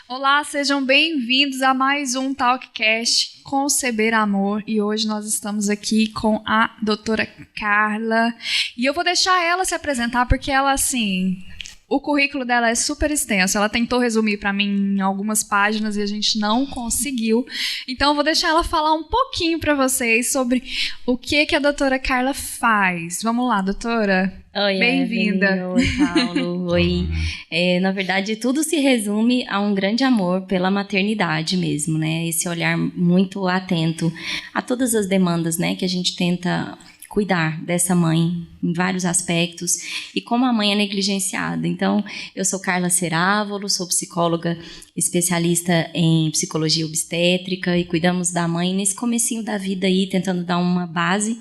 Olá, sejam bem-vindos a mais um Talkcast Conceber Amor. E hoje nós estamos aqui com a doutora Carla. E eu vou deixar ela se apresentar porque ela, assim... O currículo dela é super extenso. Ela tentou resumir para mim em algumas páginas e a gente não conseguiu. Então, eu vou deixar ela falar um pouquinho para vocês sobre o que a doutora Carla faz. Vamos lá, doutora. Oi, bem-vinda. Evelyn. Oi, Paulo. Oi. Na verdade, tudo se resume a um grande amor pela maternidade mesmo, né? Esse olhar muito atento a todas as demandas, né, que a gente tenta cuidar dessa mãe em vários aspectos e como a mãe é negligenciada. Então, eu sou Carla Cerávolo, sou psicóloga especialista em psicologia obstétrica e cuidamos da mãe nesse comecinho da vida aí, tentando dar uma base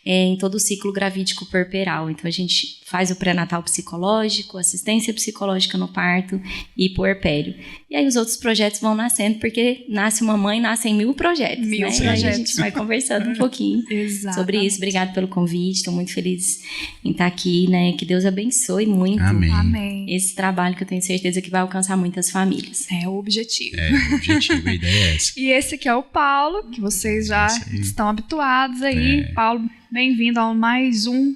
em todo o ciclo gravídico puerperal. Então, a gente faz o pré-natal psicológico, assistência psicológica no parto e puerpério. E aí os outros projetos vão nascendo, porque nasce uma mãe, nascem 1000 projetos. Mil né? projetos. E aí a gente vai conversando um pouquinho sobre isso. Obrigada pelo convite, estou muito feliz em estar aqui, né? Que Deus abençoe muito Amém. esse trabalho que eu tenho certeza que vai alcançar muitas famílias. É o objetivo. O objetivo, a ideia é essa. E esse aqui é o Paulo, que vocês já estão habituados aí. Paulo, bem-vindo a mais um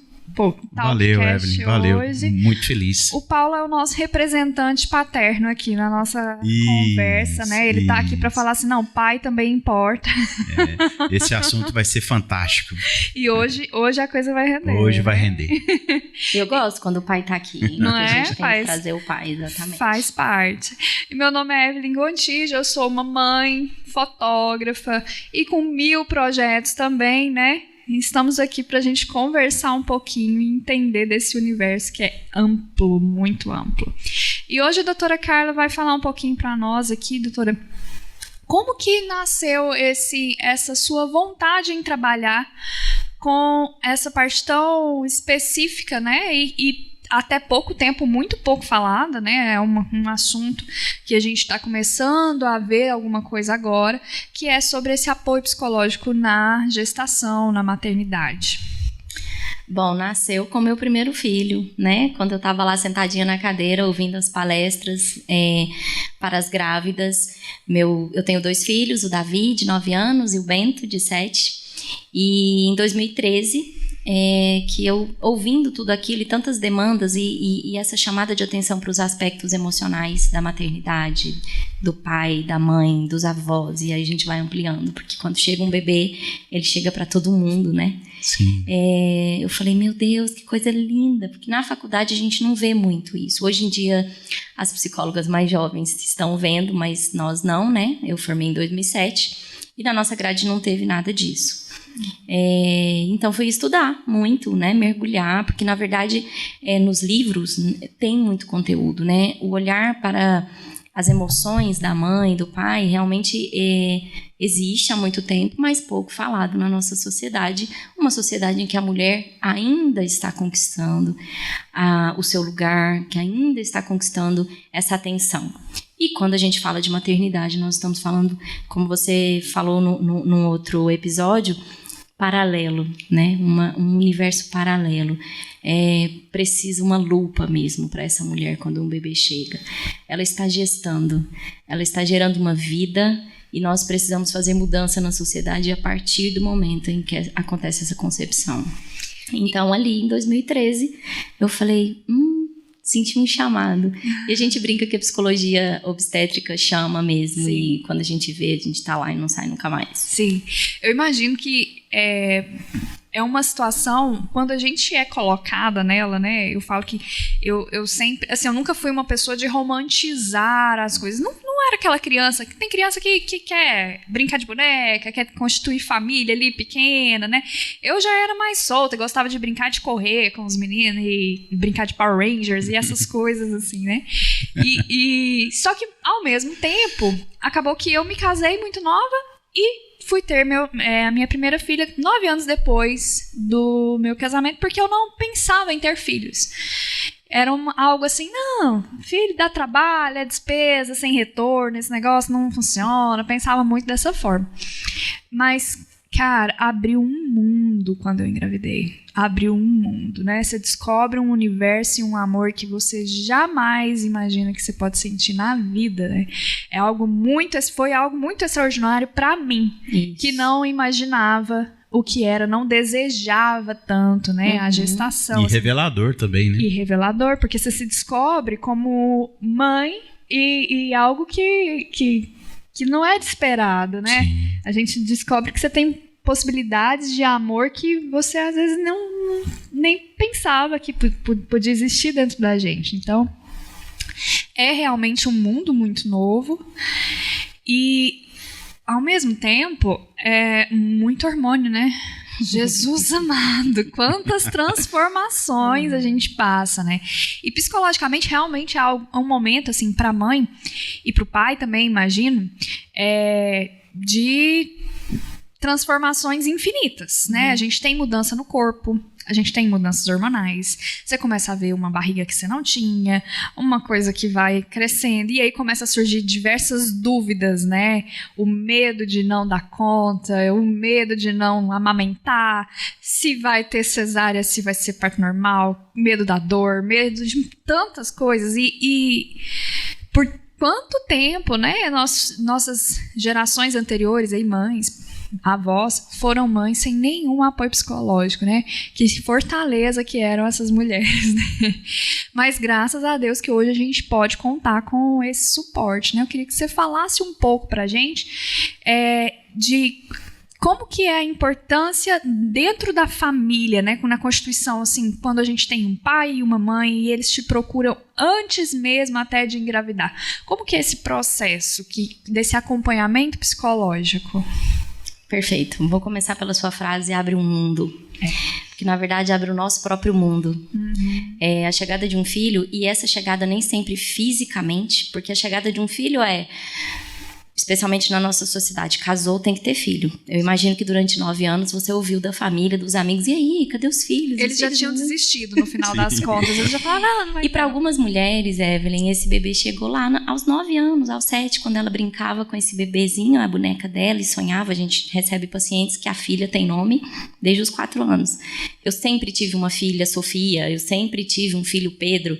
Valeu, Evelyn, valeu. Hoje. Muito feliz. O Paulo é o nosso representante paterno aqui na nossa conversa, né? Ele tá aqui para falar assim, não, pai também importa. Esse assunto vai ser fantástico. E hoje a coisa vai render. Hoje vai render. Eu gosto quando o pai tá aqui. Não a é? gente tem que trazer o pai, exatamente. Faz parte. E meu nome é Evelyn Gontijo, eu sou uma mãe, fotógrafa e com 1000 projetos também, né? Estamos aqui para a gente conversar um pouquinho e entender desse universo que é amplo, muito amplo. E hoje a doutora Carla vai falar um pouquinho para nós aqui, doutora, como que nasceu essa sua vontade em trabalhar com essa parte tão específica, né? E até pouco tempo, muito pouco falada, né? É um assunto que a gente está começando a ver alguma coisa agora, que é sobre esse apoio psicológico na gestação, na maternidade. Bom, nasceu com meu primeiro filho, né? Quando eu estava lá sentadinha na cadeira, ouvindo as palestras para as grávidas. Eu tenho 2 filhos, o Davi, de 9 anos, e o Bento, de 7. E em 2013... que eu, ouvindo tudo aquilo e tantas demandas e essa chamada de atenção para os aspectos emocionais da maternidade, do pai, da mãe, dos avós, e aí a gente vai ampliando, porque quando chega um bebê, ele chega para todo mundo, né? Sim. Eu falei, meu Deus, que coisa linda, porque na faculdade a gente não vê muito isso. Hoje em dia, as psicólogas mais jovens estão vendo, mas nós não, né? Eu formei em 2007 e na nossa grade não teve nada disso. Então fui estudar muito, né, mergulhar, porque na verdade nos livros tem muito conteúdo, né, o olhar para as emoções da mãe, do pai, realmente existe há muito tempo, mas pouco falado na nossa sociedade, uma sociedade em que a mulher ainda está conquistando o seu lugar, que ainda está conquistando essa atenção. E quando a gente fala de maternidade, nós estamos falando, como você falou num outro episódio, paralelo, né? Um universo paralelo. Precisa uma lupa mesmo para essa mulher quando um bebê chega. Ela está gestando, ela está gerando uma vida e nós precisamos fazer mudança na sociedade a partir do momento em que acontece essa concepção. Então, ali em 2013, eu falei... senti um chamado. E a gente brinca que a psicologia obstétrica chama mesmo. Sim. E quando a gente vê, a gente tá lá e não sai nunca mais. Sim. Eu imagino que é uma situação, quando a gente é colocada nela, né? Eu falo que eu sempre... Assim, eu nunca fui uma pessoa de romantizar as coisas. Não era aquela criança... Tem criança que quer brincar de boneca, quer constituir família ali pequena, né? Eu já era mais solta, gostava de brincar de correr com os meninos e brincar de Power Rangers e essas coisas assim, né? Só que, ao mesmo tempo, acabou que eu me casei muito nova e fui ter a minha primeira filha 9 anos depois do meu casamento, porque eu não pensava em ter filhos. Era algo assim, não, filho dá trabalho, é despesa, sem retorno, esse negócio não funciona. Pensava muito dessa forma. Mas Cara, abriu um mundo quando eu engravidei. Abriu um mundo, né? Você descobre um universo e um amor que você jamais imagina que você pode sentir na vida, né? Foi algo muito extraordinário para mim, que não imaginava o que era, não desejava tanto, né? A gestação. E revelador também, né? E revelador, porque você se descobre como mãe e algo que não é esperado, né? Sim. A gente descobre que você tem possibilidades de amor que você às vezes nem pensava que podia existir dentro da gente. Então, é realmente um mundo muito novo e, ao mesmo tempo, é muito hormônio, né? Jesus amado, quantas transformações a gente passa, né? E psicologicamente, realmente, é um momento, assim, para a mãe e para o pai também, imagino, de transformações infinitas, né? A gente tem mudança no corpo, a gente tem mudanças hormonais, você começa a ver uma barriga que você não tinha, uma coisa que vai crescendo, e aí começa a surgir diversas dúvidas, né? O medo de não dar conta, o medo de não amamentar, se vai ter cesárea, se vai ser parto normal, medo da dor, medo de tantas coisas, e por quanto tempo, né? Nossas gerações anteriores, aí, mães, avós, foram mães sem nenhum apoio psicológico, né? Que fortaleza que eram essas mulheres, né? Mas graças a Deus que hoje a gente pode contar com esse suporte, né? Eu queria que você falasse um pouco pra gente de como que é a importância dentro da família, né? Na Constituição, assim, quando a gente tem um pai e uma mãe e eles te procuram antes mesmo até de engravidar. Como que é esse processo desse acompanhamento psicológico? Perfeito. Vou começar pela sua frase, abre um mundo. Que na verdade abre o nosso próprio mundo. A chegada de um filho, e essa chegada nem sempre fisicamente, porque a chegada de um filho especialmente na nossa sociedade, casou, tem que ter filho. Eu imagino que durante 9 anos você ouviu da família, dos amigos, e aí, cadê os filhos? Eles já tinham desistido no final das contas. Eles já falaram, não vai E para algumas mulheres, Evelyn, esse bebê chegou lá aos 9 anos, aos 7, quando ela brincava com esse bebezinho, a boneca dela, e sonhava. A gente recebe pacientes que a filha tem nome desde os 4 anos. Eu sempre tive uma filha, Sofia, eu sempre tive um filho, Pedro.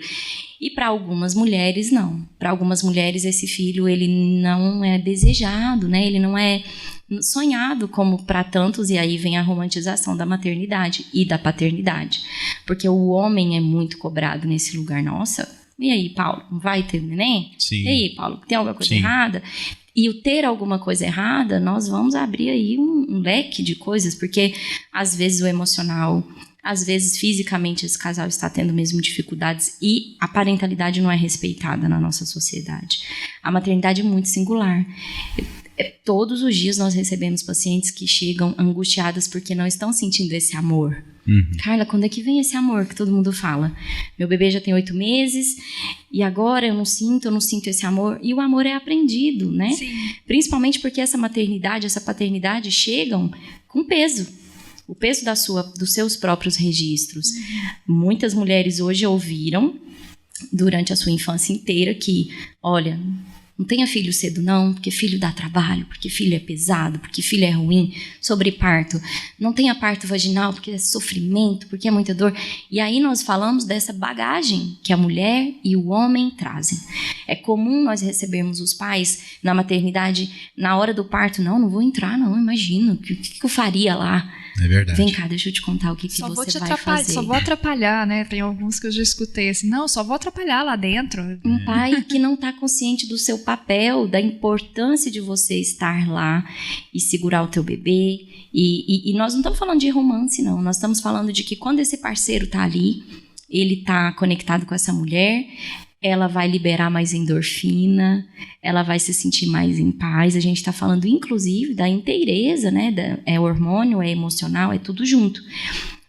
E para algumas mulheres, não. Para algumas mulheres, esse filho ele não é desejado, né? Ele não é sonhado como para tantos, e aí vem a romantização da maternidade e da paternidade. Porque o homem é muito cobrado nesse lugar. Nossa, e aí, Paulo, não vai ter neném? Sim. E aí, Paulo, tem alguma coisa errada? E o ter alguma coisa errada, nós vamos abrir aí um leque de coisas, porque às vezes o emocional, às vezes fisicamente esse casal está tendo mesmo dificuldades e a parentalidade não é respeitada na nossa sociedade. A maternidade é muito singular. Todos os dias nós recebemos pacientes que chegam angustiadas porque não estão sentindo esse amor. Carla, quando é que vem esse amor que todo mundo fala? Meu bebê já tem 8 meses e agora eu não sinto esse amor. E o amor é aprendido, né? Sim. Principalmente porque essa maternidade, essa paternidade chegam com peso. O peso dos seus próprios registros. Muitas mulheres hoje ouviram, durante a sua infância inteira, que, olha, não tenha filho cedo não, porque filho dá trabalho, porque filho é pesado, porque filho é ruim, sobre parto. Não tenha parto vaginal, porque é sofrimento, porque é muita dor. E aí nós falamos dessa bagagem que a mulher e o homem trazem. É comum nós recebermos os pais na maternidade, na hora do parto, não vou entrar não, imagina, o que eu faria lá? É verdade. Vem cá, deixa eu te contar o que você vai fazer. Só vou atrapalhar, né? Tem alguns que eu já escutei assim, não, só vou atrapalhar lá dentro. Um pai que não está consciente do seu papel, da importância de você estar lá e segurar o teu bebê. E nós não estamos falando de romance, não. Nós estamos falando de que quando esse parceiro está ali, ele está conectado com essa mulher, ela vai liberar mais endorfina, ela vai se sentir mais em paz. A gente está falando, inclusive, da inteireza, né? É hormônio, é emocional, é tudo junto.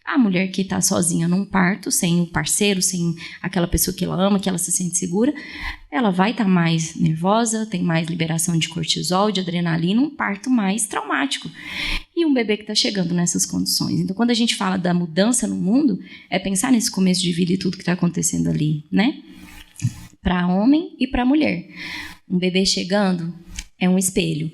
A mulher que está sozinha num parto, sem o parceiro, sem aquela pessoa que ela ama, que ela se sente segura, ela vai estar mais nervosa, tem mais liberação de cortisol, de adrenalina, um parto mais traumático. E um bebê que está chegando nessas condições. Então, quando a gente fala da mudança no mundo, é pensar nesse começo de vida e tudo que está acontecendo ali, né? Para homem e para mulher. Um bebê chegando é um espelho.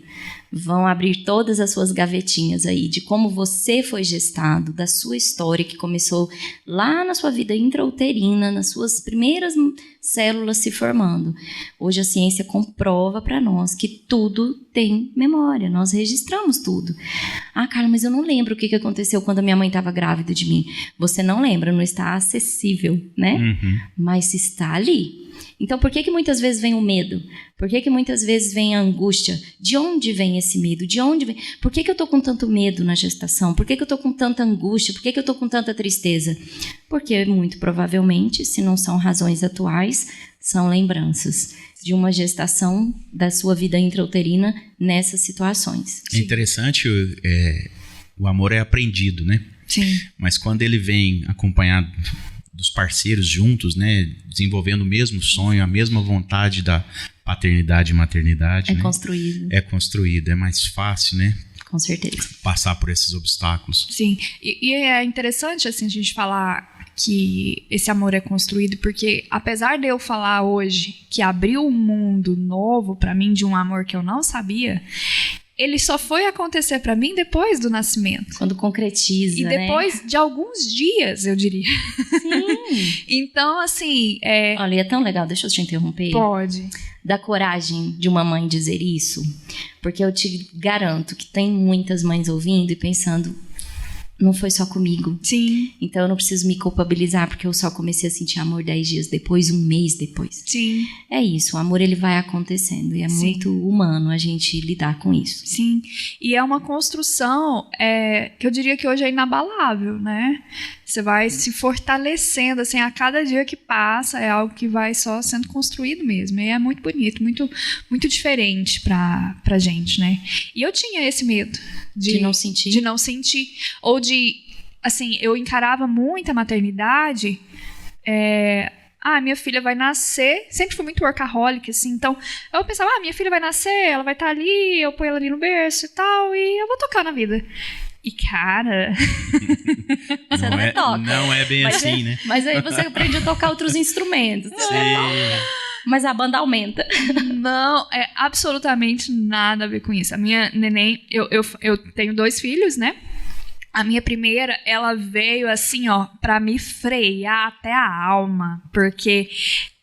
Vão abrir todas as suas gavetinhas aí de como você foi gestado, da sua história que começou lá na sua vida intrauterina, nas suas primeiras células se formando. Hoje a ciência comprova para nós que tudo tem memória, nós registramos tudo. Ah, Carla, mas eu não lembro o que aconteceu quando a minha mãe estava grávida de mim. Você não lembra, não está acessível, né? Uhum. Mas está ali. Então, por que muitas vezes vem o medo? Por que muitas vezes vem a angústia? De onde vem esse medo? De onde vem? Por que eu estou com tanto medo na gestação? Por que eu estou com tanta angústia? Por que eu estou com tanta tristeza? Porque, muito provavelmente, se não são razões atuais, são lembranças de uma gestação da sua vida intrauterina nessas situações. É interessante, o amor é aprendido, né? Sim. Mas quando ele vem acompanhado dos parceiros juntos, né, desenvolvendo o mesmo sonho, a mesma vontade da paternidade e maternidade, É né? construído. É construído, é mais fácil, né? Com certeza. Passar por esses obstáculos. Sim, e é interessante assim, a gente falar que esse amor é construído, porque apesar de eu falar hoje que abriu um mundo novo para mim de um amor que eu não sabia, ele só foi acontecer para mim depois do nascimento. Quando concretiza, E depois de alguns dias, eu diria. Sim. Então, assim... Olha, é tão legal, deixa eu te interromper. Pode. Da coragem de uma mãe dizer isso, porque eu te garanto que tem muitas mães ouvindo e pensando, não foi só comigo. Sim. Então eu não preciso me culpabilizar porque eu só comecei a sentir amor 10 dias depois, um mês depois. Sim. É isso, o amor ele vai acontecendo e é muito humano a gente lidar com isso. Sim, e é uma construção que eu diria que hoje é inabalável, né? Você vai se fortalecendo, assim, a cada dia que passa é algo que vai só sendo construído mesmo. E é muito bonito, muito, muito diferente pra gente, né? E eu tinha esse medo De não sentir. De não sentir. Ou de, assim, eu encarava muito a maternidade... minha filha vai nascer, sempre fui muito workaholic, assim, então eu pensava, minha filha vai nascer, ela vai estar ali, eu ponho ela ali no berço e tal, e eu vou tocar na vida. E, cara... Você não toca. Não é bem mas assim, né? Mas aí você aprende a tocar outros instrumentos. Sim. Mas a banda aumenta. Não, é absolutamente nada a ver com isso. A minha neném, eu tenho 2 filhos, né? A minha primeira, ela veio assim, ó, pra me frear até a alma, porque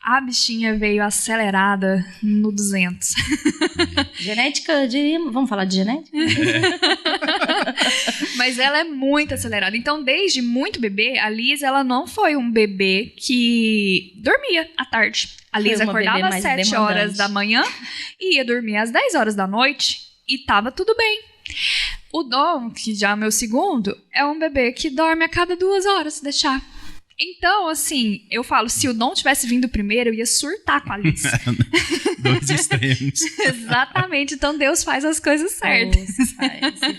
a bichinha veio acelerada no 200. Genética de... Vamos falar de genética? Mas ela é muito acelerada. Então, desde muito bebê, a Liz, ela não foi um bebê que dormia à tarde. A Liz acordava às 7 horas da manhã e ia dormir às 10 horas da noite e tava tudo bem. O Dom, que já é o meu segundo, é um bebê que dorme a cada 2 horas, se deixar. Então, assim, eu falo, se o Dom tivesse vindo primeiro, eu ia surtar com a Alice. 2 extremos. Exatamente. Então, Deus faz as coisas certas. Se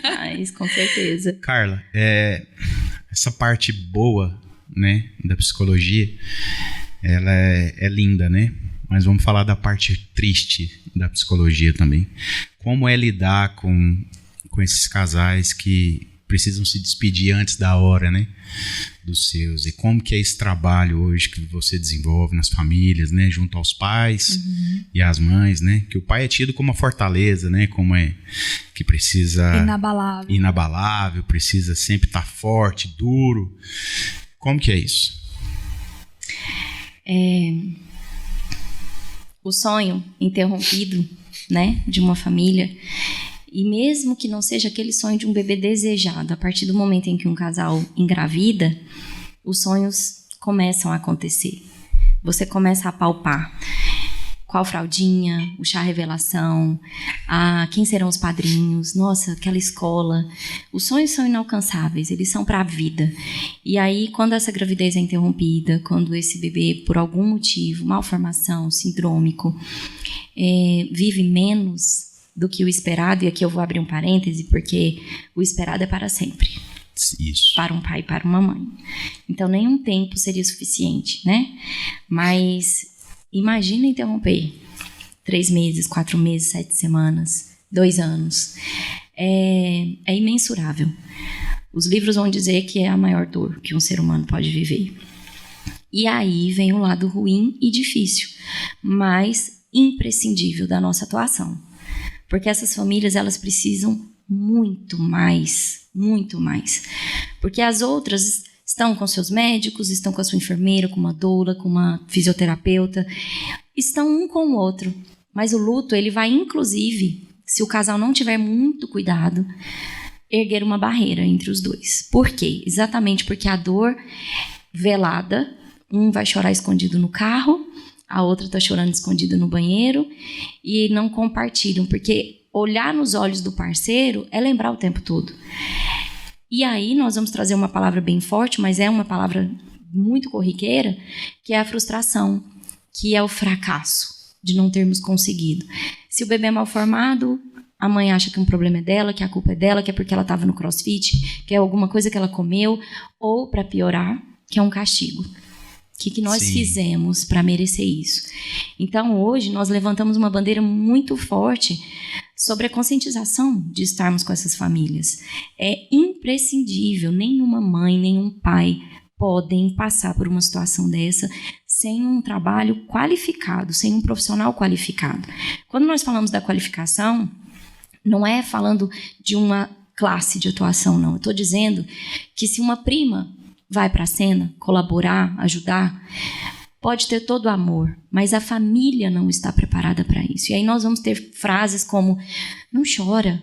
faz, com certeza. Carla, essa parte boa, né, da psicologia, ela é linda, né? Mas vamos falar da parte triste da psicologia também. Como é lidar com esses casais que precisam se despedir antes da hora, né, dos seus, e como que é esse trabalho hoje que você desenvolve nas famílias, né, junto aos pais e às mães, né, que o pai é tido como uma fortaleza, né, como que precisa... Inabalável, precisa sempre estar forte, duro. Como que é isso? O sonho interrompido, né, de uma família. E mesmo que não seja aquele sonho de um bebê desejado, a partir do momento em que um casal engravida, os sonhos começam a acontecer. Você começa a palpar qual fraldinha, o chá revelação, quem serão os padrinhos, nossa, aquela escola. Os sonhos são inalcançáveis, eles são para a vida. E aí, quando essa gravidez é interrompida, quando esse bebê, por algum motivo, malformação, sindrômico, vive menos do que o esperado, e aqui eu vou abrir um parêntese, porque o esperado é para sempre. Isso. Para um pai e para uma mãe. Então, nenhum tempo seria suficiente, né? Mas imagina interromper 3 meses, 4 meses, 7 semanas, 2 anos. É imensurável. Os livros vão dizer que é a maior dor que um ser humano pode viver. E aí vem o lado ruim e difícil, mas imprescindível da nossa atuação. Porque essas famílias, elas precisam muito mais. Porque as outras estão com seus médicos, estão com a sua enfermeira, com uma doula, com uma fisioterapeuta, estão um com o outro. Mas o luto, ele vai, inclusive, se o casal não tiver muito cuidado, erguer uma barreira entre os dois. Por quê? Exatamente porque a dor velada, um vai chorar escondido no carro, a outra está chorando escondida no banheiro, e não compartilham, porque olhar nos olhos do parceiro é lembrar o tempo todo. E aí nós vamos trazer uma palavra bem forte, mas é uma palavra muito corriqueira, que é a frustração, que é o fracasso de não termos conseguido. Se o bebê é mal formado, a mãe acha que um problema é dela, que a culpa é dela, que é porque ela estava no crossfit, que é alguma coisa que ela comeu, ou, para piorar, que é um castigo. O que nós fizemos para merecer isso? Então, hoje, nós levantamos uma bandeira muito forte sobre a conscientização de estarmos com essas famílias. É imprescindível, nenhuma mãe, nenhum pai podem passar por uma situação dessa sem um trabalho qualificado, sem um profissional qualificado. Quando nós falamos da qualificação, não é falando de uma classe de atuação, não. Eu estou dizendo que se uma prima vai para a cena, colaborar, ajudar, pode ter todo o amor, mas a família não está preparada para isso. E aí nós vamos ter frases como: não chora,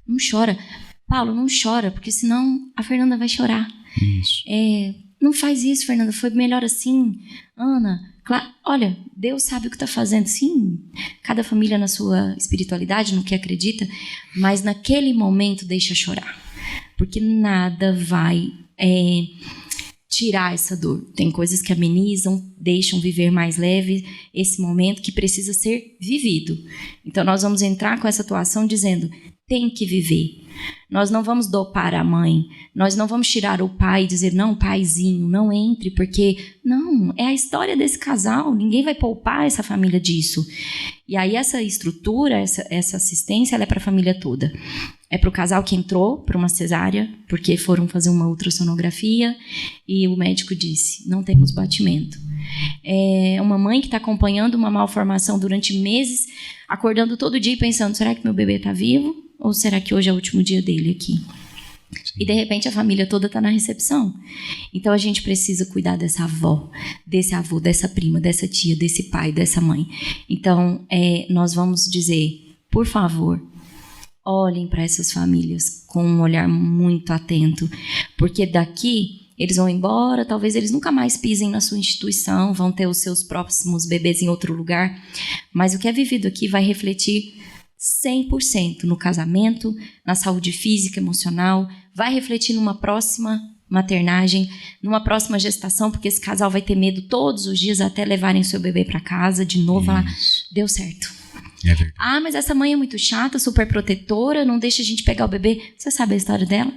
não chora. Paulo, não chora, porque senão a Fernanda vai chorar. Isso. Não faz isso, Fernanda, foi melhor assim. Ana, olha, Deus sabe o que está fazendo. Sim, cada família na sua espiritualidade, no que acredita, mas naquele momento deixa chorar, porque nada vai tirar essa dor. Tem coisas que amenizam, deixam viver mais leve esse momento que precisa ser vivido. Então nós vamos entrar com essa atuação dizendo: tem que viver. Nós não vamos dopar a mãe, nós não vamos tirar o pai e dizer: não, paizinho, não entre, porque não, é a história desse casal, ninguém vai poupar essa família disso. E aí essa estrutura, essa assistência, ela é para a família toda. É para o casal que entrou para uma cesárea, porque foram fazer uma ultrassonografia e o médico disse: não temos batimento. É uma mãe que está acompanhando uma malformação durante meses, acordando todo dia e pensando: será que meu bebê está vivo? Ou será que hoje é o último dia dele aqui? Sim. E de repente a família toda está na recepção. Então a gente precisa cuidar dessa avó, desse avô, dessa prima, dessa tia, desse pai, dessa mãe. Então nós vamos dizer: por favor, olhem para essas famílias com um olhar muito atento, porque daqui eles vão embora, talvez eles nunca mais pisem na sua instituição, vão ter os seus próximos bebês em outro lugar, mas o que é vivido aqui vai refletir 100% no casamento, na saúde física, emocional, vai refletir numa próxima maternagem, numa próxima gestação, porque esse casal vai ter medo todos os dias até levarem seu bebê para casa de novo. Falar: deu certo. É verdade. Ah, mas essa mãe é muito chata, super protetora, não deixa a gente pegar o bebê. Você sabe a história dela?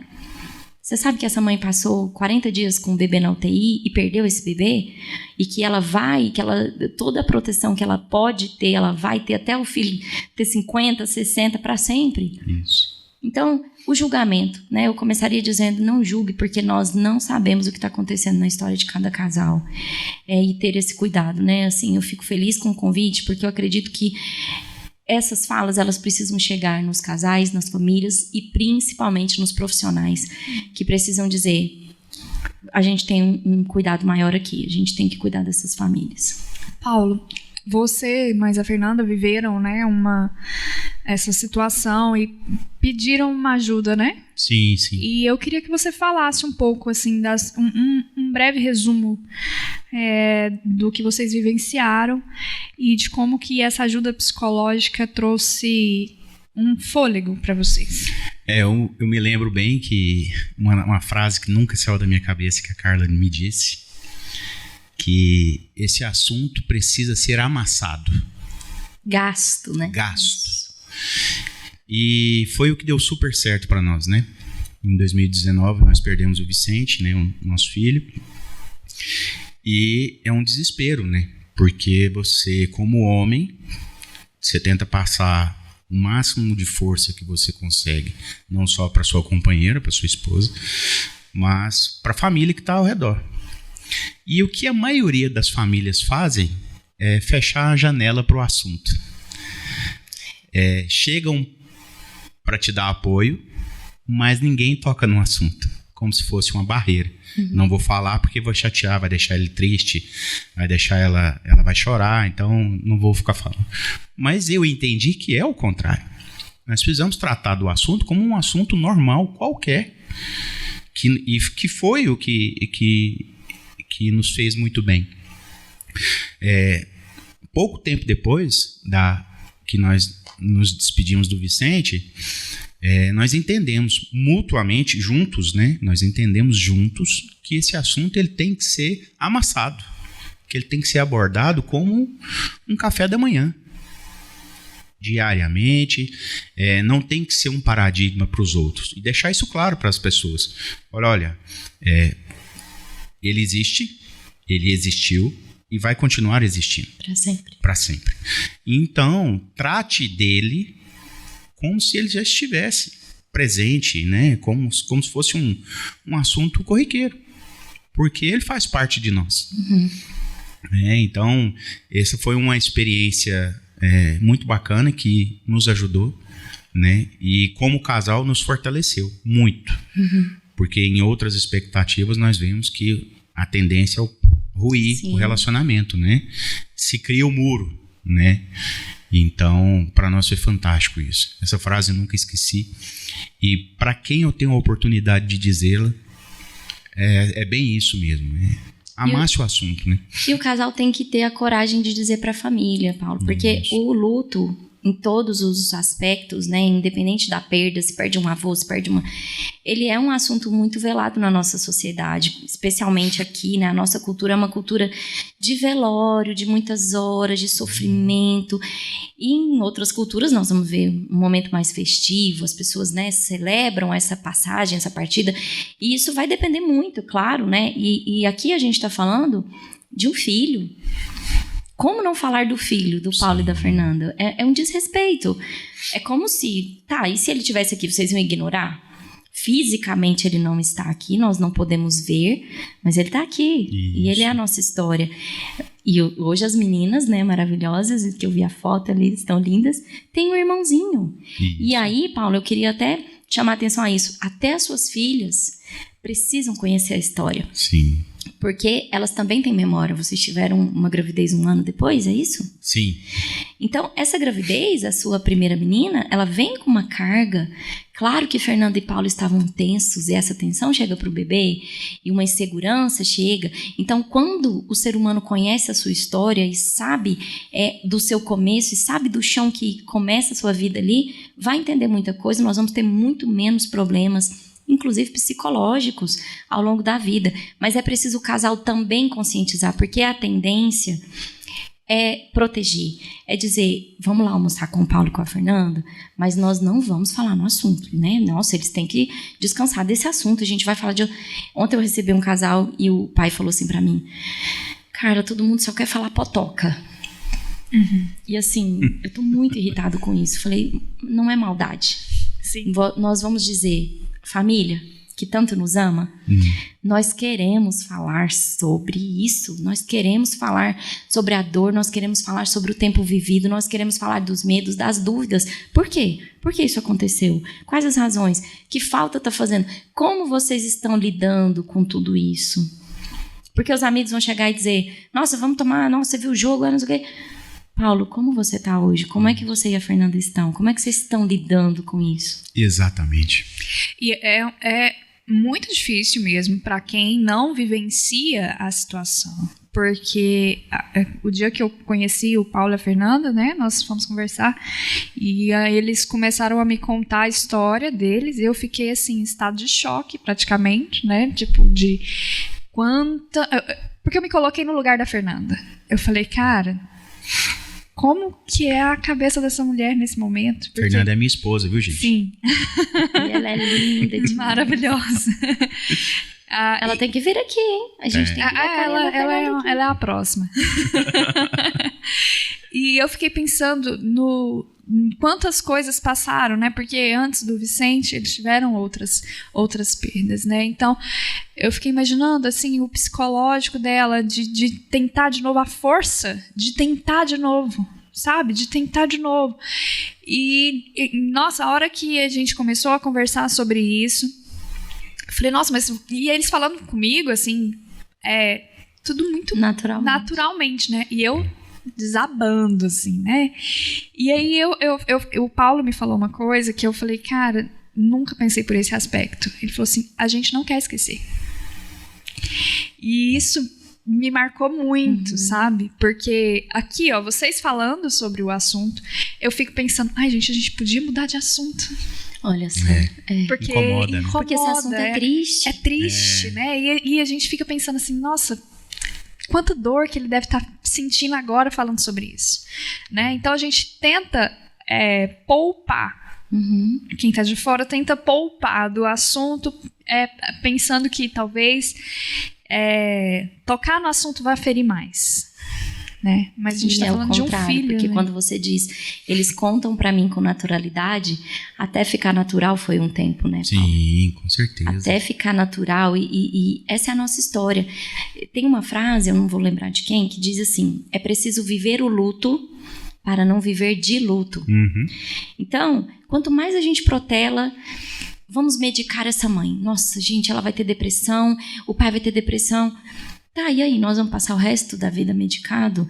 Você sabe que essa mãe passou 40 dias com o bebê na UTI e perdeu esse bebê? E que ela vai, que ela, toda a proteção que ela pode ter, ela vai ter até o filho ter 50, 60 para sempre? Isso. Então, o julgamento, né? Eu começaria dizendo: não julgue, porque nós não sabemos o que está acontecendo na história de cada casal. E ter esse cuidado, né? Assim, eu fico feliz com o convite, porque eu acredito que essas falas, elas precisam chegar nos casais, nas famílias e principalmente nos profissionais, que precisam dizer: a gente tem um cuidado maior aqui, a gente tem que cuidar dessas famílias. Paulo, você, mas a Fernanda viveram, né, essa situação e pediram uma ajuda, né? Sim, sim. E eu queria que você falasse um pouco, assim, um breve resumo do que vocês vivenciaram e de como que essa ajuda psicológica trouxe um fôlego para vocês. Eu me lembro bem que uma frase que nunca saiu da minha cabeça, que a Carla me disse, que esse assunto precisa ser amassado. Gasto, né? Gasto. E foi o que deu super certo para nós, né? Em 2019 nós perdemos o Vicente, né, o nosso filho. E é um desespero, né? Porque você, como homem, você tenta passar o máximo de força que você consegue, não só para sua companheira, para sua esposa, mas para a família que está ao redor. E o que a maioria das famílias fazem é fechar a janela para o assunto. chegam para te dar apoio, mas ninguém toca no assunto, como se fosse uma barreira. Não vou falar porque vou chatear, vai deixar ele triste, vai deixar ela vai chorar, então não vou ficar falando. Mas eu entendi que é o contrário. Nós precisamos tratar do assunto como um assunto normal, qualquer, que foi o que nos fez muito bem. Pouco tempo depois que nós nos despedimos do Vicente, nós entendemos mutuamente, juntos, né? Nós entendemos juntos que esse assunto ele tem que ser amassado, que ele tem que ser abordado como um café da manhã, diariamente. Não tem que ser um paradigma para os outros. E deixar isso claro para as pessoas. Olha, ele existe, ele existiu e vai continuar existindo. Para sempre. Para sempre. Então, trate dele como se ele já estivesse presente, né? Como se fosse um assunto corriqueiro, porque ele faz parte de nós. Então, essa foi uma experiência muito bacana que nos ajudou, né? E como casal nos fortaleceu muito, porque em outras expectativas nós vemos que a tendência é ruir o relacionamento, né? Se cria o muro, né? Então, para nós foi fantástico isso. Essa frase eu nunca esqueci. E para quem eu tenho a oportunidade de dizê-la, é bem isso mesmo. Amasse o assunto, né? E o casal tem que ter a coragem de dizer para a família, Paulo, porque o luto, em todos os aspectos, né, independente da perda, se perde um avô, se perde ele é um assunto muito velado na nossa sociedade, especialmente aqui, né? A nossa cultura é uma cultura de velório, de muitas horas, de sofrimento. E em outras culturas nós vamos ver um momento mais festivo, as pessoas, né, celebram essa passagem, essa partida, e isso vai depender muito, claro, né? E aqui a gente está falando de um filho. Como não falar do filho, do Paulo e da Fernanda? É um desrespeito. É como se... e se ele estivesse aqui, vocês iam ignorar? Fisicamente ele não está aqui, nós não podemos ver, mas ele está aqui. Isso. E ele é a nossa história. E hoje as meninas, né, maravilhosas, que eu vi a foto ali, estão lindas, têm um irmãozinho. Isso. E aí, Paulo, eu queria até chamar a atenção a isso. Até as suas filhas precisam conhecer a história. Sim. Porque elas também têm memória. Vocês tiveram uma gravidez 1 ano depois, é isso? Sim. Então, essa gravidez, a sua primeira menina, ela vem com uma carga. Claro que Fernanda e Paulo estavam tensos e essa tensão chega para o bebê e uma insegurança chega. Então, quando o ser humano conhece a sua história e sabe do seu começo e sabe do chão que começa a sua vida ali, vai entender muita coisa, nós vamos ter muito menos problemas, inclusive psicológicos, ao longo da vida. Mas é preciso o casal também conscientizar, porque a tendência é proteger, é dizer, vamos lá almoçar com o Paulo e com a Fernanda, mas nós não vamos falar no assunto, né? Nossa, eles têm que descansar desse assunto, a gente vai falar de... Ontem eu recebi um casal e o pai falou assim pra mim, Carla, todo mundo só quer falar potoca. E assim, eu tô muito irritado com isso. Falei, não é maldade. Sim. Nós vamos dizer, família, que tanto nos ama, nós queremos falar sobre isso, nós queremos falar sobre a dor, nós queremos falar sobre o tempo vivido, nós queremos falar dos medos, das dúvidas. Por quê? Por que isso aconteceu? Quais as razões? Que falta está fazendo? Como vocês estão lidando com tudo isso? Porque os amigos vão chegar e dizer, nossa, vamos tomar, nossa, você viu o jogo, não sei o quê. Paulo, como você está hoje? Como é que você e a Fernanda estão? Como é que vocês estão lidando com isso? Exatamente. E é muito difícil mesmo para quem não vivencia a situação. Porque o dia que eu conheci o Paulo e a Fernanda, né, nós fomos conversar e aí eles começaram a me contar a história deles e eu fiquei assim, em estado de choque praticamente, né, tipo de quanta... Porque eu me coloquei no lugar da Fernanda. Eu falei, cara... Como que é a cabeça dessa mulher nesse momento? Porque... Fernanda é minha esposa, viu, gente? Sim. E ela é linda. Maravilhosa. Ela tem que vir aqui, hein? A gente tem que ela é a próxima. E eu fiquei pensando em quantas coisas passaram, né? Porque antes do Vicente, eles tiveram outras perdas, né? Então, eu fiquei imaginando, assim, o psicológico dela de tentar de novo, a força de tentar de novo, sabe? De tentar de novo. Nossa, a hora que a gente começou a conversar sobre isso, eu falei, nossa, mas... E eles falando comigo, assim, tudo muito naturalmente, né? E eu desabando, assim, né? E aí o Paulo me falou uma coisa que eu falei, cara, nunca pensei por esse aspecto. Ele falou assim, a gente não quer esquecer. E isso me marcou muito, sabe? Porque aqui, ó, vocês falando sobre o assunto, eu fico pensando, ai, gente, a gente podia mudar de assunto. Olha só. Porque incomoda, né? Porque esse assunto é triste. É triste, né? E a gente fica pensando assim, nossa, quanta dor que ele deve estar sentindo agora falando sobre isso, né? Então a gente tenta poupar. Quem está de fora tenta poupar do assunto, pensando que talvez tocar no assunto vai ferir mais, né? Mas a gente está falando de um filho, porque né? quando você diz, eles contam para mim com naturalidade, até ficar natural foi um tempo, né, Paulo? Sim, com certeza. Até ficar natural, e essa é a nossa história. Tem uma frase, eu não vou lembrar de quem, que diz assim, é preciso viver o luto para não viver de luto. Então, quanto mais a gente protela, vamos medicar essa mãe. Nossa, gente, ela vai ter depressão, o pai vai ter depressão. Tá, e aí, nós vamos passar o resto da vida medicado?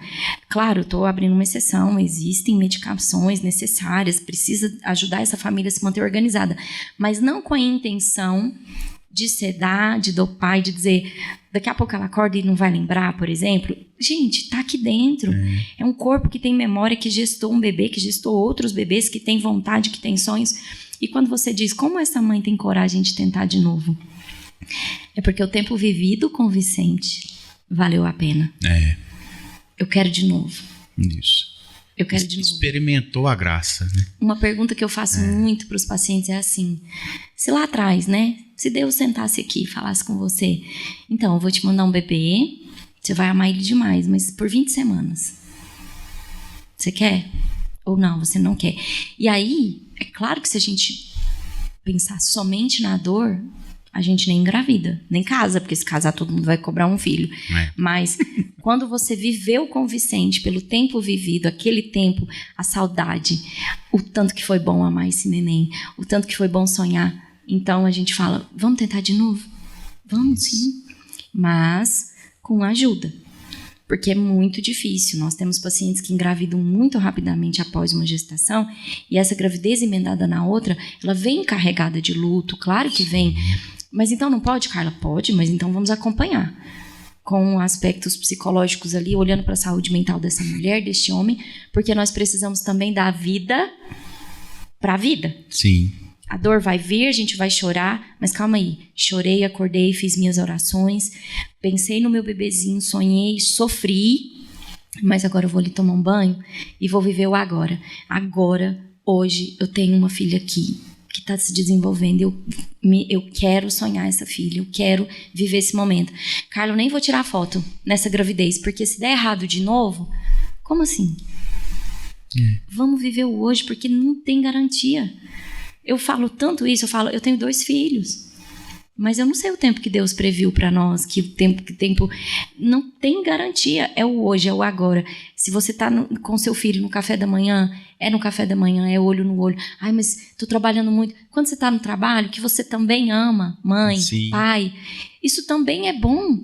Claro, estou abrindo uma exceção, existem medicações necessárias, precisa ajudar essa família a se manter organizada, mas não com a intenção de sedar, de dopar, de dizer, daqui a pouco ela acorda e não vai lembrar, por exemplo. Gente, tá aqui dentro. É um corpo que tem memória, que gestou um bebê, que gestou outros bebês, que tem vontade, que tem sonhos. E quando você diz, como essa mãe tem coragem de tentar de novo? É porque o tempo vivido com o Vicente valeu a pena. Eu quero de novo. Isso. Eu quero de novo. Experimentou a graça, né? Uma pergunta que eu faço muito para os pacientes é assim, se lá atrás, né, se Deus sentasse aqui e falasse com você, então, eu vou te mandar um bebê, você vai amar ele demais, mas por 20 semanas. Você quer? Ou não, você não quer? E aí, é claro que se a gente pensar somente na dor, a gente nem engravida, nem casa, porque se casar todo mundo vai cobrar um filho. Mas quando você viveu com o Vicente, pelo tempo vivido, aquele tempo, a saudade, o tanto que foi bom amar esse neném, o tanto que foi bom sonhar, então a gente fala, vamos tentar de novo? Vamos sim, mas com ajuda. Porque é muito difícil. Nós temos pacientes que engravidam muito rapidamente após uma gestação e essa gravidez emendada na outra, ela vem carregada de luto, claro que vem. Mas então não pode, Carla? Pode, mas então vamos acompanhar com aspectos psicológicos ali, olhando para a saúde mental dessa mulher, deste homem, porque nós precisamos também dar vida para a vida. Sim. A dor vai vir, a gente vai chorar, mas calma aí. Chorei, acordei, fiz minhas orações, pensei no meu bebezinho, sonhei, sofri, mas agora eu vou ali tomar um banho e vou viver o agora. Agora, hoje, eu tenho uma filha aqui que está se desenvolvendo. Eu quero sonhar essa filha, eu quero viver esse momento. Carla, eu nem vou tirar foto nessa gravidez, porque se der errado de novo, como assim? Vamos viver o hoje, porque não tem garantia. Eu falo tanto isso, eu tenho 2 filhos, mas eu não sei o tempo que Deus previu para nós, que tempo não tem garantia, é o hoje, é o agora. Se você está com seu filho no café da manhã, é no café da manhã, é olho no olho. Ai, mas estou trabalhando muito. Quando você está no trabalho, que você também ama, mãe, Sim. pai, isso também é bom.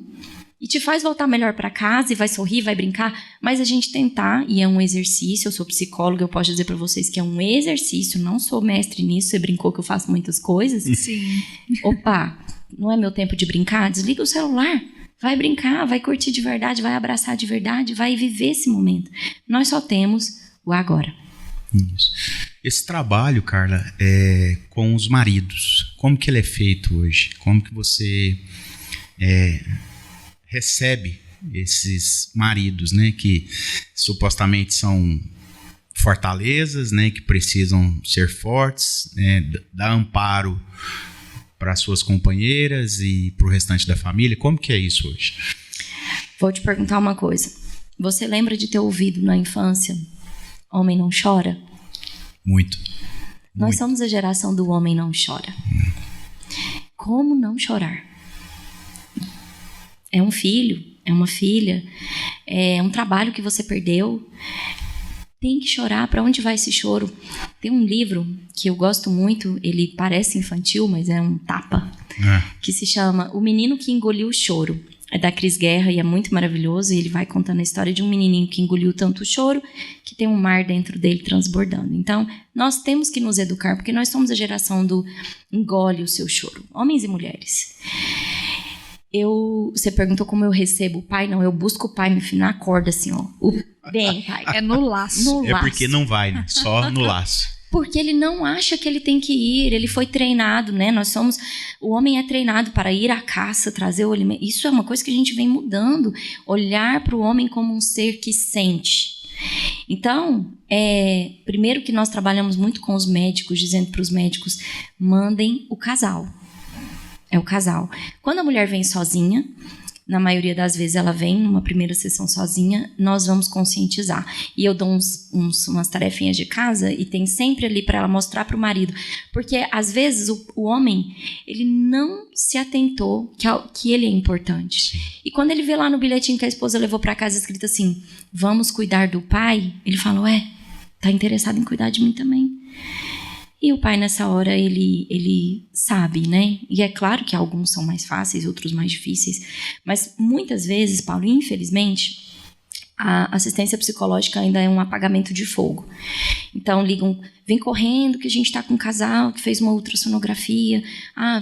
E te faz voltar melhor para casa e vai sorrir, vai brincar. Mas a gente tentar, e é um exercício, eu sou psicóloga, eu posso dizer para vocês que é um exercício, não sou mestre nisso, você brincou que eu faço muitas coisas. Sim. Opa, não é meu tempo de brincar? Desliga o celular, vai brincar, vai curtir de verdade, vai abraçar de verdade, vai viver esse momento. Nós só temos o agora. Isso. Esse trabalho, Carla, é com os maridos, como que ele é feito hoje? Como que você recebe esses maridos, né, que supostamente são fortalezas, né, que precisam ser fortes, dar amparo para suas companheiras e para o restante da família? Como que é isso hoje? Vou te perguntar uma coisa. Você lembra de ter ouvido na infância, homem não chora? Muito. Nós somos a geração do homem não chora. Como não chorar? É um filho, é uma filha, é um trabalho que você perdeu. Tem que chorar. Para onde vai esse choro? Tem um livro que eu gosto muito, ele parece infantil, mas é um tapa, que se chama O Menino que Engoliu o Choro. É da Cris Guerra e é muito maravilhoso. E ele vai contando a história de um menininho que engoliu tanto choro que tem um mar dentro dele transbordando. Então, nós temos que nos educar, porque nós somos a geração do engole o seu choro. Homens e mulheres. Você perguntou como eu recebo o pai? Não, eu busco o pai na corda, assim, ó. Bem, pai. É no laço. No É laço. porque não vai, né? Só no laço. Porque ele não acha que ele tem que ir, ele foi treinado, né? O homem é treinado para ir à caça, trazer o alimento. Isso é uma coisa que a gente vem mudando, olhar para o homem como um ser que sente. Então, primeiro que nós trabalhamos muito com os médicos, dizendo para os médicos, mandem o casal. É o casal. Quando a mulher vem sozinha, na maioria das vezes ela vem numa primeira sessão sozinha, nós vamos conscientizar. E eu dou umas tarefinhas de casa e tem sempre ali para ela mostrar para o marido. Porque, às vezes, o homem, ele não se atentou que ele é importante. Sim. E quando ele vê lá no bilhetinho que a esposa levou para casa escrito assim, vamos cuidar do pai, ele fala, tá interessado em cuidar de mim também. E o pai, nessa hora, ele sabe, né? E é claro que alguns são mais fáceis, outros mais difíceis. Mas, muitas vezes, Paulo, infelizmente, a assistência psicológica ainda é um apagamento de fogo. Então, ligam, vem correndo que a gente está com um casal que fez uma ultrassonografia.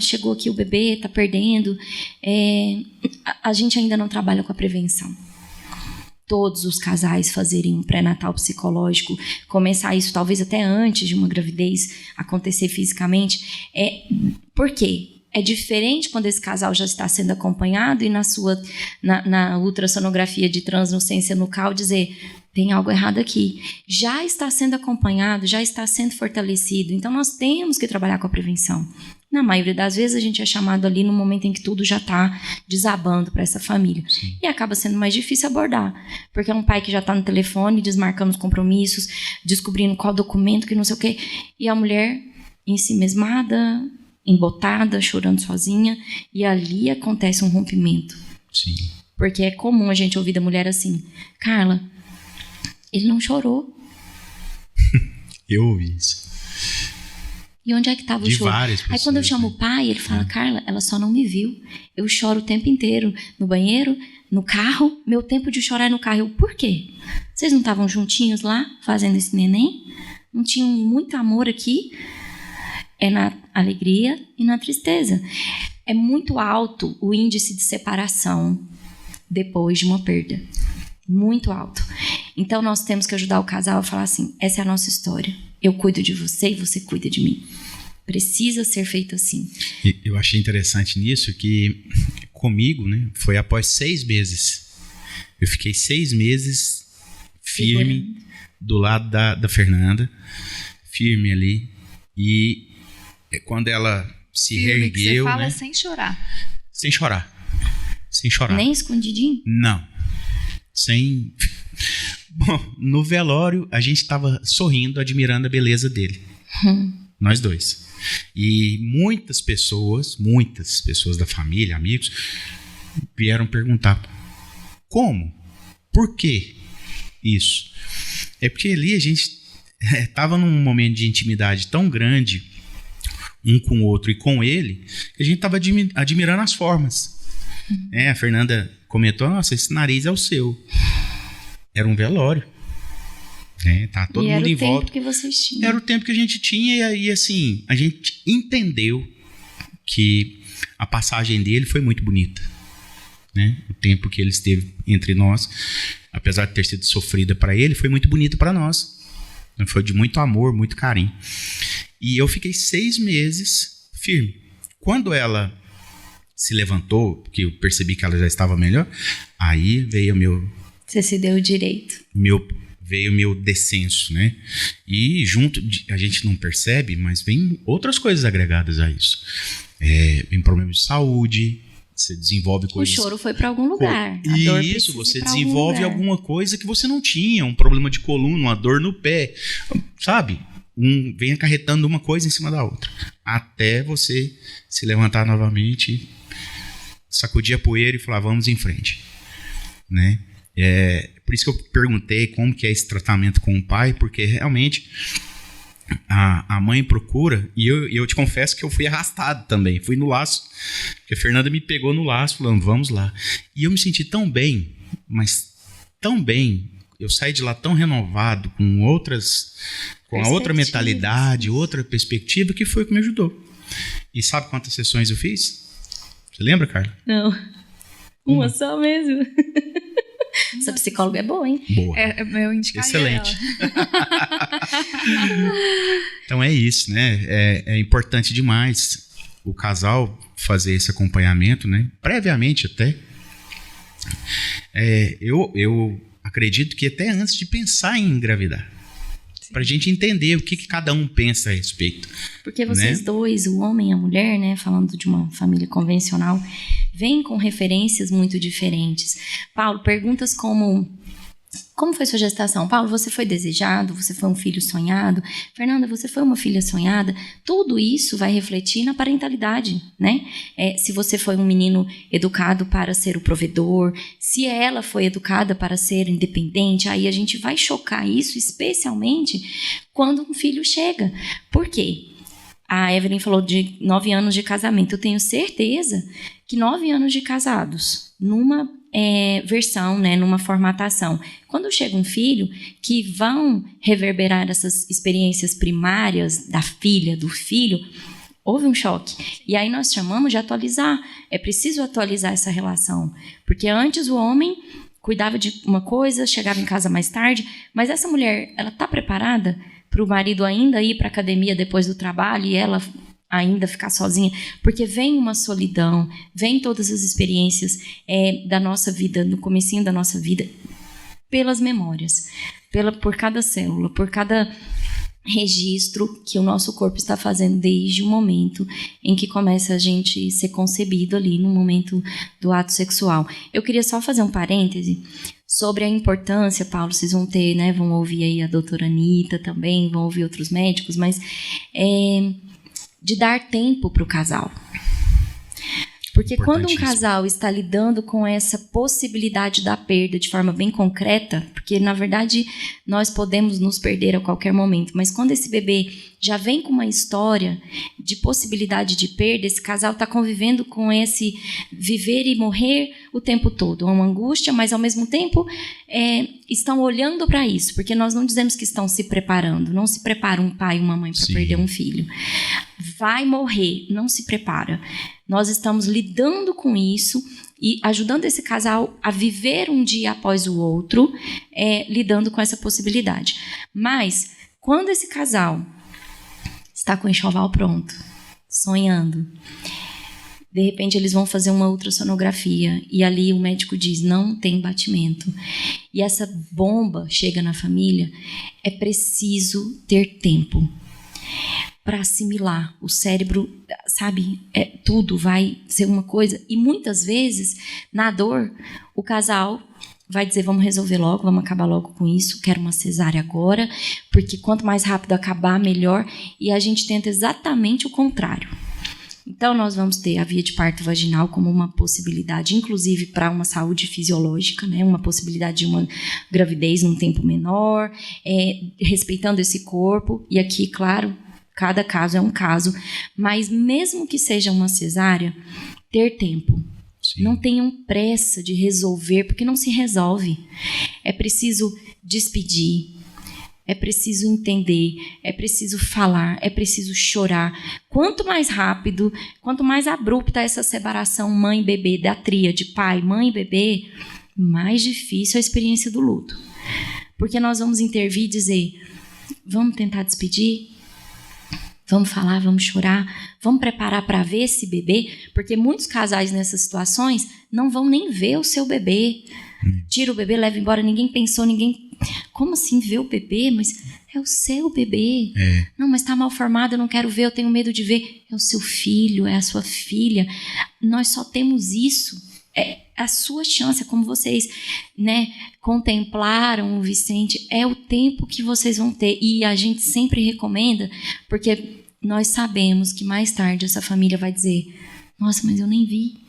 Chegou aqui o bebê, está perdendo. A gente ainda não trabalha com a prevenção. Todos os casais fazerem um pré-natal psicológico, começar isso talvez até antes de uma gravidez acontecer fisicamente. Por quê? É diferente quando esse casal já está sendo acompanhado e na ultrassonografia de translucência nucal dizer tem algo errado aqui. Já está sendo acompanhado, já está sendo fortalecido. Então, nós temos que trabalhar com a prevenção. Na maioria das vezes, a gente é chamado ali no momento em que tudo já está desabando para essa família. Sim. E acaba sendo mais difícil abordar. Porque é um pai que já está no telefone, desmarcando os compromissos, descobrindo qual documento, que não sei o quê. E a mulher ensimesmada, embotada, chorando sozinha. E ali acontece um rompimento. Sim. Porque é comum a gente ouvir da mulher assim, Carla, ele não chorou. Eu ouvi isso. E onde é que estava o choro? Várias pessoas, aí quando eu chamo o pai, ele fala, Carla, ela só não me viu. Eu choro o tempo inteiro, no banheiro, no carro. Meu tempo de chorar é no carro. Por quê? Vocês não estavam juntinhos lá, fazendo esse neném? Não tinham muito amor aqui? É na alegria e na tristeza. É muito alto o índice de separação depois de uma perda. Muito alto. Então, nós temos que ajudar o casal a falar assim, essa é a nossa história. Eu cuido de você e você cuida de mim. Precisa ser feito assim. Eu achei interessante nisso que comigo, né, foi após 6 meses. Eu fiquei 6 meses firme do lado da Fernanda, firme ali. E quando ela se reergueu... Que você fala, né, sem chorar. Sem chorar. Sem chorar. Nem escondidinho? Não. Bom, no velório, a gente estava sorrindo, admirando a beleza dele. Nós dois. E muitas pessoas da família, amigos, vieram perguntar: como? Por que isso? É porque ali a gente estava num momento de intimidade tão grande, um com o outro e com ele, que a gente estava admirando as formas. A Fernanda comentou: nossa, esse nariz é o seu. Era um velório. Tá todo mundo em volta. Era o tempo que vocês tinham. Era o tempo que a gente tinha e assim, a gente entendeu que a passagem dele foi muito bonita. O tempo que ele esteve entre nós, apesar de ter sido sofrida para ele, foi muito bonito para nós. Foi de muito amor, muito carinho. E eu fiquei 6 meses firme. Quando ela se levantou, porque eu percebi que ela já estava melhor, aí veio o meu... Você se deu o direito. Veio o meu descenso, né? E junto, a gente não percebe, mas vem outras coisas agregadas a isso. Vem problemas de saúde, você desenvolve coisas... O choro foi para algum lugar. Isso, você desenvolve alguma coisa que você não tinha, um problema de coluna, uma dor no pé, sabe? Vem acarretando uma coisa em cima da outra, até você se levantar novamente, sacudir a poeira e falar, vamos em frente, né? Por isso que eu perguntei como que é esse tratamento com o pai, porque realmente a mãe procura, e eu te confesso que eu fui arrastado também, fui no laço, porque a Fernanda me pegou no laço, falando, vamos lá. E eu me senti tão bem, mas tão bem, eu saí de lá tão renovado, com a outra mentalidade, outra perspectiva, que foi o que me ajudou. E sabe quantas sessões eu fiz? Você lembra, Carla? Não. Uma só mesmo. Essa psicóloga é boa, hein? Boa. Eu indicaria excelente. ela. Então é isso, né? É importante demais o casal fazer esse acompanhamento, né? Previamente até. Eu acredito que até antes de pensar em engravidar. Para a gente entender o que cada um pensa a respeito. Porque vocês dois, o homem e a mulher, né, falando de uma família convencional, vêm com referências muito diferentes. Paulo, perguntas como foi sua gestação? Paulo, você foi desejado? Você foi um filho sonhado? Fernanda, você foi uma filha sonhada? Tudo isso vai refletir na parentalidade, né? Se você foi um menino educado para ser o provedor, se ela foi educada para ser independente, aí a gente vai chocar isso, especialmente quando um filho chega. Por quê? A Evelyn falou de 9 anos de casamento. Eu tenho certeza que 9 anos de casados, numa versão, né, numa formatação. Quando chega um filho, que vão reverberar essas experiências primárias da filha, do filho, houve um choque. E aí nós chamamos de atualizar. É preciso atualizar essa relação. Porque antes o homem cuidava de uma coisa, chegava em casa mais tarde, mas essa mulher, ela está preparada para o marido ainda ir para a academia depois do trabalho e ela ainda ficar sozinha, porque vem uma solidão, vem todas as experiências da nossa vida, no comecinho da nossa vida, pelas memórias, por cada célula, por cada registro que o nosso corpo está fazendo desde o momento em que começa a gente ser concebido ali, no momento do ato sexual. Eu queria só fazer um parêntese sobre a importância, Paulo, vocês vão ter, né, vão ouvir aí a doutora Anitta também, vão ouvir outros médicos, mas de dar tempo para o casal. Porque quando um casal está lidando com essa possibilidade da perda de forma bem concreta, porque na verdade nós podemos nos perder a qualquer momento, mas quando esse bebê já vem com uma história de possibilidade de perda, esse casal está convivendo com esse viver e morrer o tempo todo. É uma angústia, mas ao mesmo tempo estão olhando para isso, porque nós não dizemos que estão se preparando, não se prepara um pai e uma mãe para perder um filho. Vai morrer, não se prepara. Nós estamos lidando com isso e ajudando esse casal a viver um dia após o outro, lidando com essa possibilidade. Mas, quando esse casal está com o enxoval pronto, sonhando, de repente eles vão fazer uma ultrassonografia e ali o médico diz, não tem batimento. E essa bomba chega na família, é preciso ter tempo para assimilar. O cérebro, sabe, tudo vai ser uma coisa. E muitas vezes, na dor, o casal vai dizer, vamos resolver logo, vamos acabar logo com isso, quero uma cesárea agora, porque quanto mais rápido acabar, melhor. E a gente tenta exatamente o contrário. Então, nós vamos ter a via de parto vaginal como uma possibilidade, inclusive para uma saúde fisiológica, né? Uma possibilidade de uma gravidez num tempo menor, respeitando esse corpo. E aqui, claro, cada caso é um caso, mas mesmo que seja uma cesárea, ter tempo. Sim. Não tenham pressa de resolver, porque não se resolve. É preciso despedir, é preciso entender, é preciso falar, é preciso chorar. Quanto mais rápido, quanto mais abrupta essa separação mãe-bebê, da tríade pai, mãe e bebê, mais difícil a experiência do luto. Porque nós vamos intervir e dizer, vamos tentar despedir? Vamos falar, vamos chorar, vamos preparar para ver esse bebê, porque muitos casais nessas situações não vão nem ver o seu bebê. Tira o bebê, leva embora, ninguém pensou, ninguém... Como assim ver o bebê? Mas é o seu bebê. Não, mas está mal formado, eu não quero ver, eu tenho medo de ver. É o seu filho, é a sua filha. Nós só temos isso. É a sua chance, é como vocês, né, contemplaram o Vicente, é o tempo que vocês vão ter. E a gente sempre recomenda, porque nós sabemos que mais tarde essa família vai dizer, nossa, mas eu nem vi.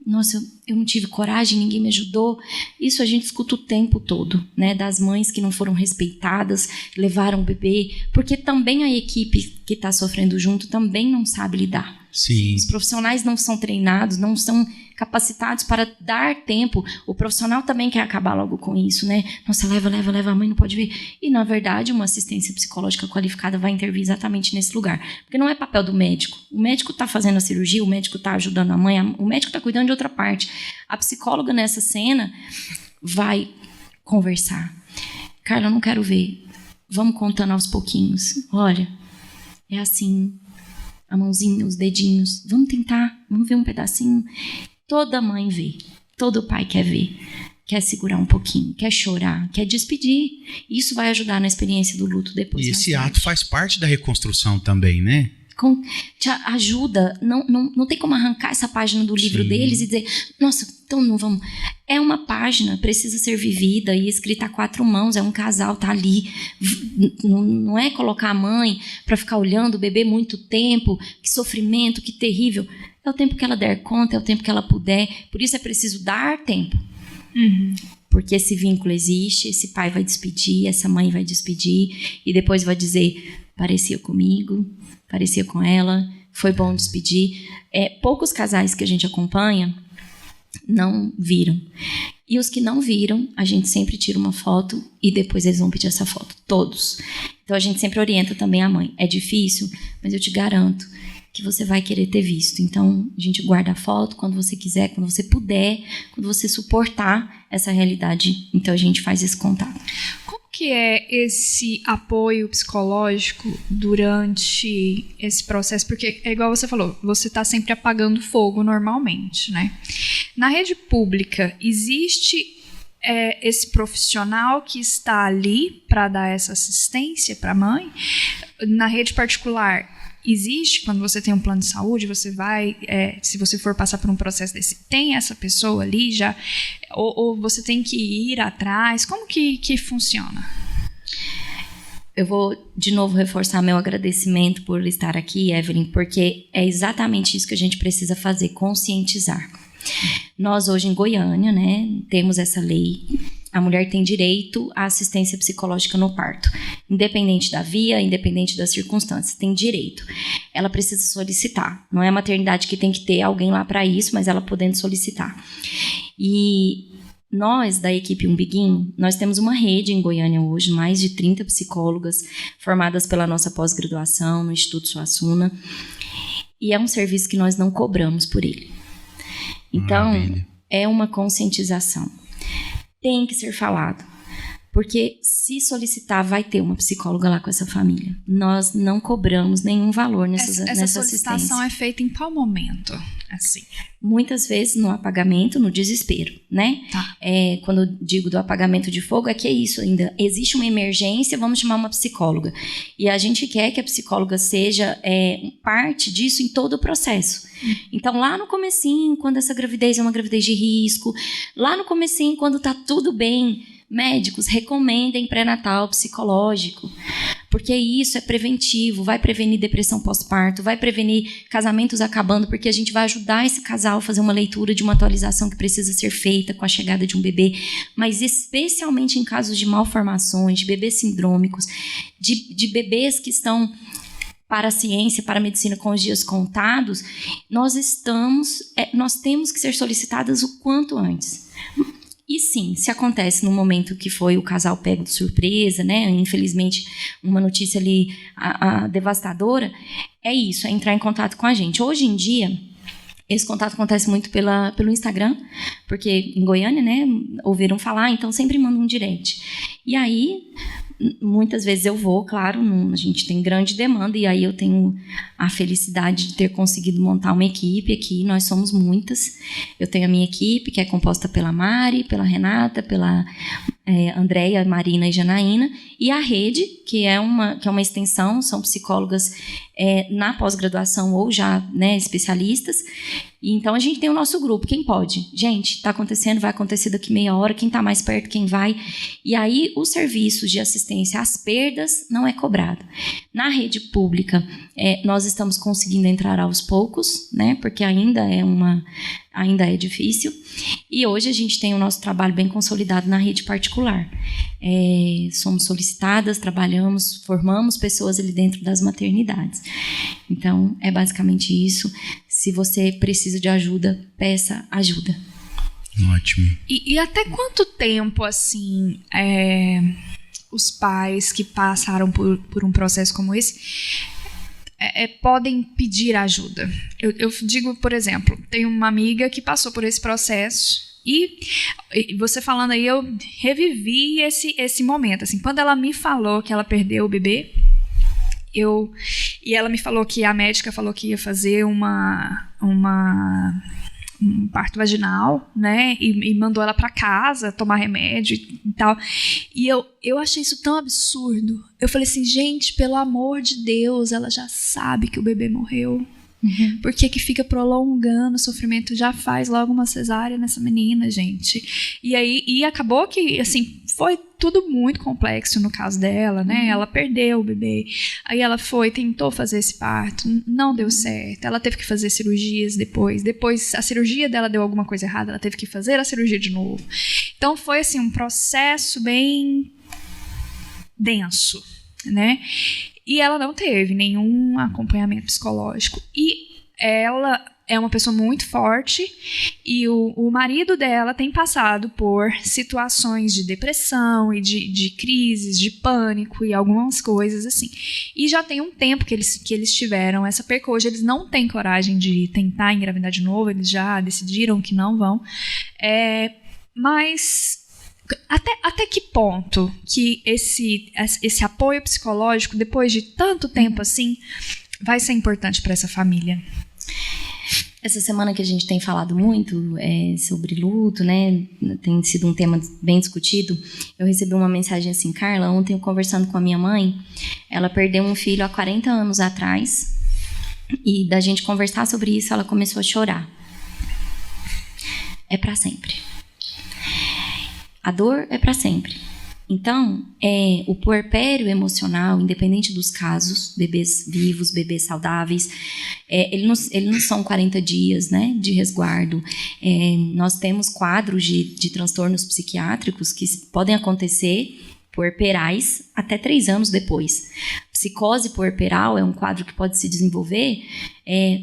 nossa, eu não tive coragem, ninguém me ajudou. Isso a gente escuta o tempo todo, né? Das mães que não foram respeitadas, levaram o bebê, porque também a equipe que está sofrendo junto também não sabe lidar. Sim. Os profissionais não são treinados, não são capacitados para dar tempo. O profissional também quer acabar logo com isso, né? Nossa, leva, a mãe não pode ver. E, na verdade, uma assistência psicológica qualificada vai intervir exatamente nesse lugar. Porque não é papel do médico. O médico está fazendo a cirurgia, o médico está ajudando a mãe, o médico está cuidando de outra parte. A psicóloga, nessa cena, vai conversar. Carla, eu não quero ver. Vamos contando aos pouquinhos. Olha, é assim... a mãozinha, os dedinhos. Vamos tentar, vamos ver um pedacinho. Toda mãe vê, todo pai quer ver. Quer segurar um pouquinho, quer chorar, quer despedir. Isso vai ajudar na experiência do luto depois. E esse ato faz parte da reconstrução também, né? Te ajuda. Não tem como arrancar essa página do livro deles e dizer, nossa, então não vamos. É uma página, precisa ser vivida e escrita a 4 mãos, é um casal, tá ali. Não é colocar a mãe para ficar olhando o bebê muito tempo, que sofrimento, que terrível. É o tempo que ela der conta, é o tempo que ela puder. Por isso é preciso dar tempo. Uhum. Porque esse vínculo existe, esse pai vai despedir, essa mãe vai despedir, e depois vai dizer, parecia comigo, parecia com ela, foi bom despedir. Poucos casais que a gente acompanha não viram. E os que não viram, a gente sempre tira uma foto e depois eles vão pedir essa foto. Todos. Então a gente sempre orienta também a mãe. É difícil, mas eu te garanto que você vai querer ter visto. Então a gente guarda a foto quando você quiser, quando você puder, quando você suportar essa realidade. Então a gente faz esse contato. Que é esse apoio psicológico durante esse processo? Porque é igual você falou, você está sempre apagando fogo normalmente, né? Na rede pública, existe esse profissional que está ali para dar essa assistência para a mãe? Na rede particular, existe, quando você tem um plano de saúde, você vai, se você for passar por um processo desse, tem essa pessoa ali já, ou você tem que ir atrás? Como que funciona? Eu vou, de novo, reforçar meu agradecimento por estar aqui, Evelyn, porque é exatamente isso que a gente precisa fazer, conscientizar. Nós, hoje em Goiânia, né, temos essa lei. A mulher tem direito à assistência psicológica no parto. Independente da via, independente das circunstâncias, tem direito. Ela precisa solicitar. Não é a maternidade que tem que ter alguém lá para isso, mas ela podendo solicitar. E nós, da equipe Umbiguinho, nós temos uma rede em Goiânia hoje, mais de 30 psicólogas formadas pela nossa pós-graduação no Instituto Suassuna. E é um serviço que nós não cobramos por ele. Então, maravilha. É uma conscientização. Tem que ser falado, porque se solicitar, vai ter uma psicóloga lá com essa família. Nós não cobramos nenhum valor nessa assistência. Essa solicitação é feita em qual momento? Assim. Muitas vezes no apagamento, no desespero, né? Tá. Quando eu digo do apagamento de fogo, é que é isso ainda. Existe uma emergência, vamos chamar uma psicóloga. E a gente quer que a psicóloga seja parte disso em todo o processo. Então, lá no comecinho, quando essa gravidez é uma gravidez de risco, lá no comecinho, quando está tudo bem, médicos recomendem pré-natal psicológico, porque isso é preventivo, vai prevenir depressão pós-parto, vai prevenir casamentos acabando, porque a gente vai ajudar esse casal a fazer uma leitura de uma atualização que precisa ser feita com a chegada de um bebê, mas especialmente em casos de malformações, de bebês sindrômicos, de bebês que estão para a ciência, para a medicina com os dias contados, nós temos que ser solicitadas o quanto antes. E sim, se acontece no momento que foi o casal pego de surpresa, né? Infelizmente, uma notícia ali devastadora, é isso, é entrar em contato com a gente. Hoje em dia, esse contato acontece muito pelo Instagram, porque em Goiânia, né, ouviram falar, então sempre mandam um direct. E aí, muitas vezes eu vou, claro, a gente tem grande demanda, e aí eu tenho a felicidade de ter conseguido montar uma equipe aqui, nós somos muitas. Eu tenho a minha equipe, que é composta pela Mari, pela Renata, pela Andréia, Marina e Janaína, e a rede, que é uma extensão, são psicólogas na pós-graduação ou já, né, especialistas, E então a gente tem o nosso grupo, quem pode? Gente, está acontecendo, vai acontecer daqui meia hora, quem está mais perto, quem vai. E aí os serviços de assistência às perdas não é cobrado. Na rede pública, nós estamos conseguindo entrar aos poucos, né? Porque ainda é difícil. E hoje a gente tem o nosso trabalho bem consolidado na rede particular. Somos solicitadas, trabalhamos, formamos pessoas ali dentro das maternidades. Então, é basicamente isso. Se você precisa de ajuda, peça ajuda. Ótimo. E até quanto tempo, assim, os pais que passaram por um processo como esse podem pedir ajuda? Eu digo, por exemplo, tem uma amiga que passou por esse processo e você falando aí, eu revivi esse momento. Assim, quando ela me falou que ela perdeu o bebê, e ela me falou que a médica falou que ia fazer um parto vaginal, né? E mandou ela para casa tomar remédio e tal. E eu achei isso tão absurdo. Eu falei assim, gente, pelo amor de Deus, ela já sabe que o bebê morreu. Uhum. Por que fica prolongando o sofrimento? Já faz logo uma cesárea nessa menina, gente. E acabou que, assim, foi tudo muito complexo no caso dela, né? Ela perdeu o bebê. Aí ela tentou fazer esse parto, não deu certo. Ela teve que fazer cirurgias depois. Depois a cirurgia dela deu alguma coisa errada, ela teve que fazer a cirurgia de novo. Então foi, assim, um processo bem denso, né? E ela não teve nenhum acompanhamento psicológico. E ela é uma pessoa muito forte e o marido dela tem passado por situações de depressão e de crises, de pânico e algumas coisas assim. E já tem um tempo que eles tiveram essa perca. Hoje eles não têm coragem de tentar engravidar de novo, eles já decidiram que não vão. Mas até que ponto que esse apoio psicológico, depois de tanto tempo assim, vai ser importante para essa família? Essa semana que a gente tem falado muito sobre luto, né? Tem sido um tema bem discutido. Eu recebi uma mensagem assim, Carla, ontem eu conversando com a minha mãe, ela perdeu um filho há 40 anos atrás, e da gente conversar sobre isso, ela começou a chorar. É para sempre. A dor é para sempre. Então, o puerpério emocional, independente dos casos, bebês vivos, bebês saudáveis, eles não são 40 dias, né, de resguardo. Nós temos quadros de transtornos psiquiátricos que podem acontecer puerperais até 3 anos depois. Psicose puerperal é um quadro que pode se desenvolver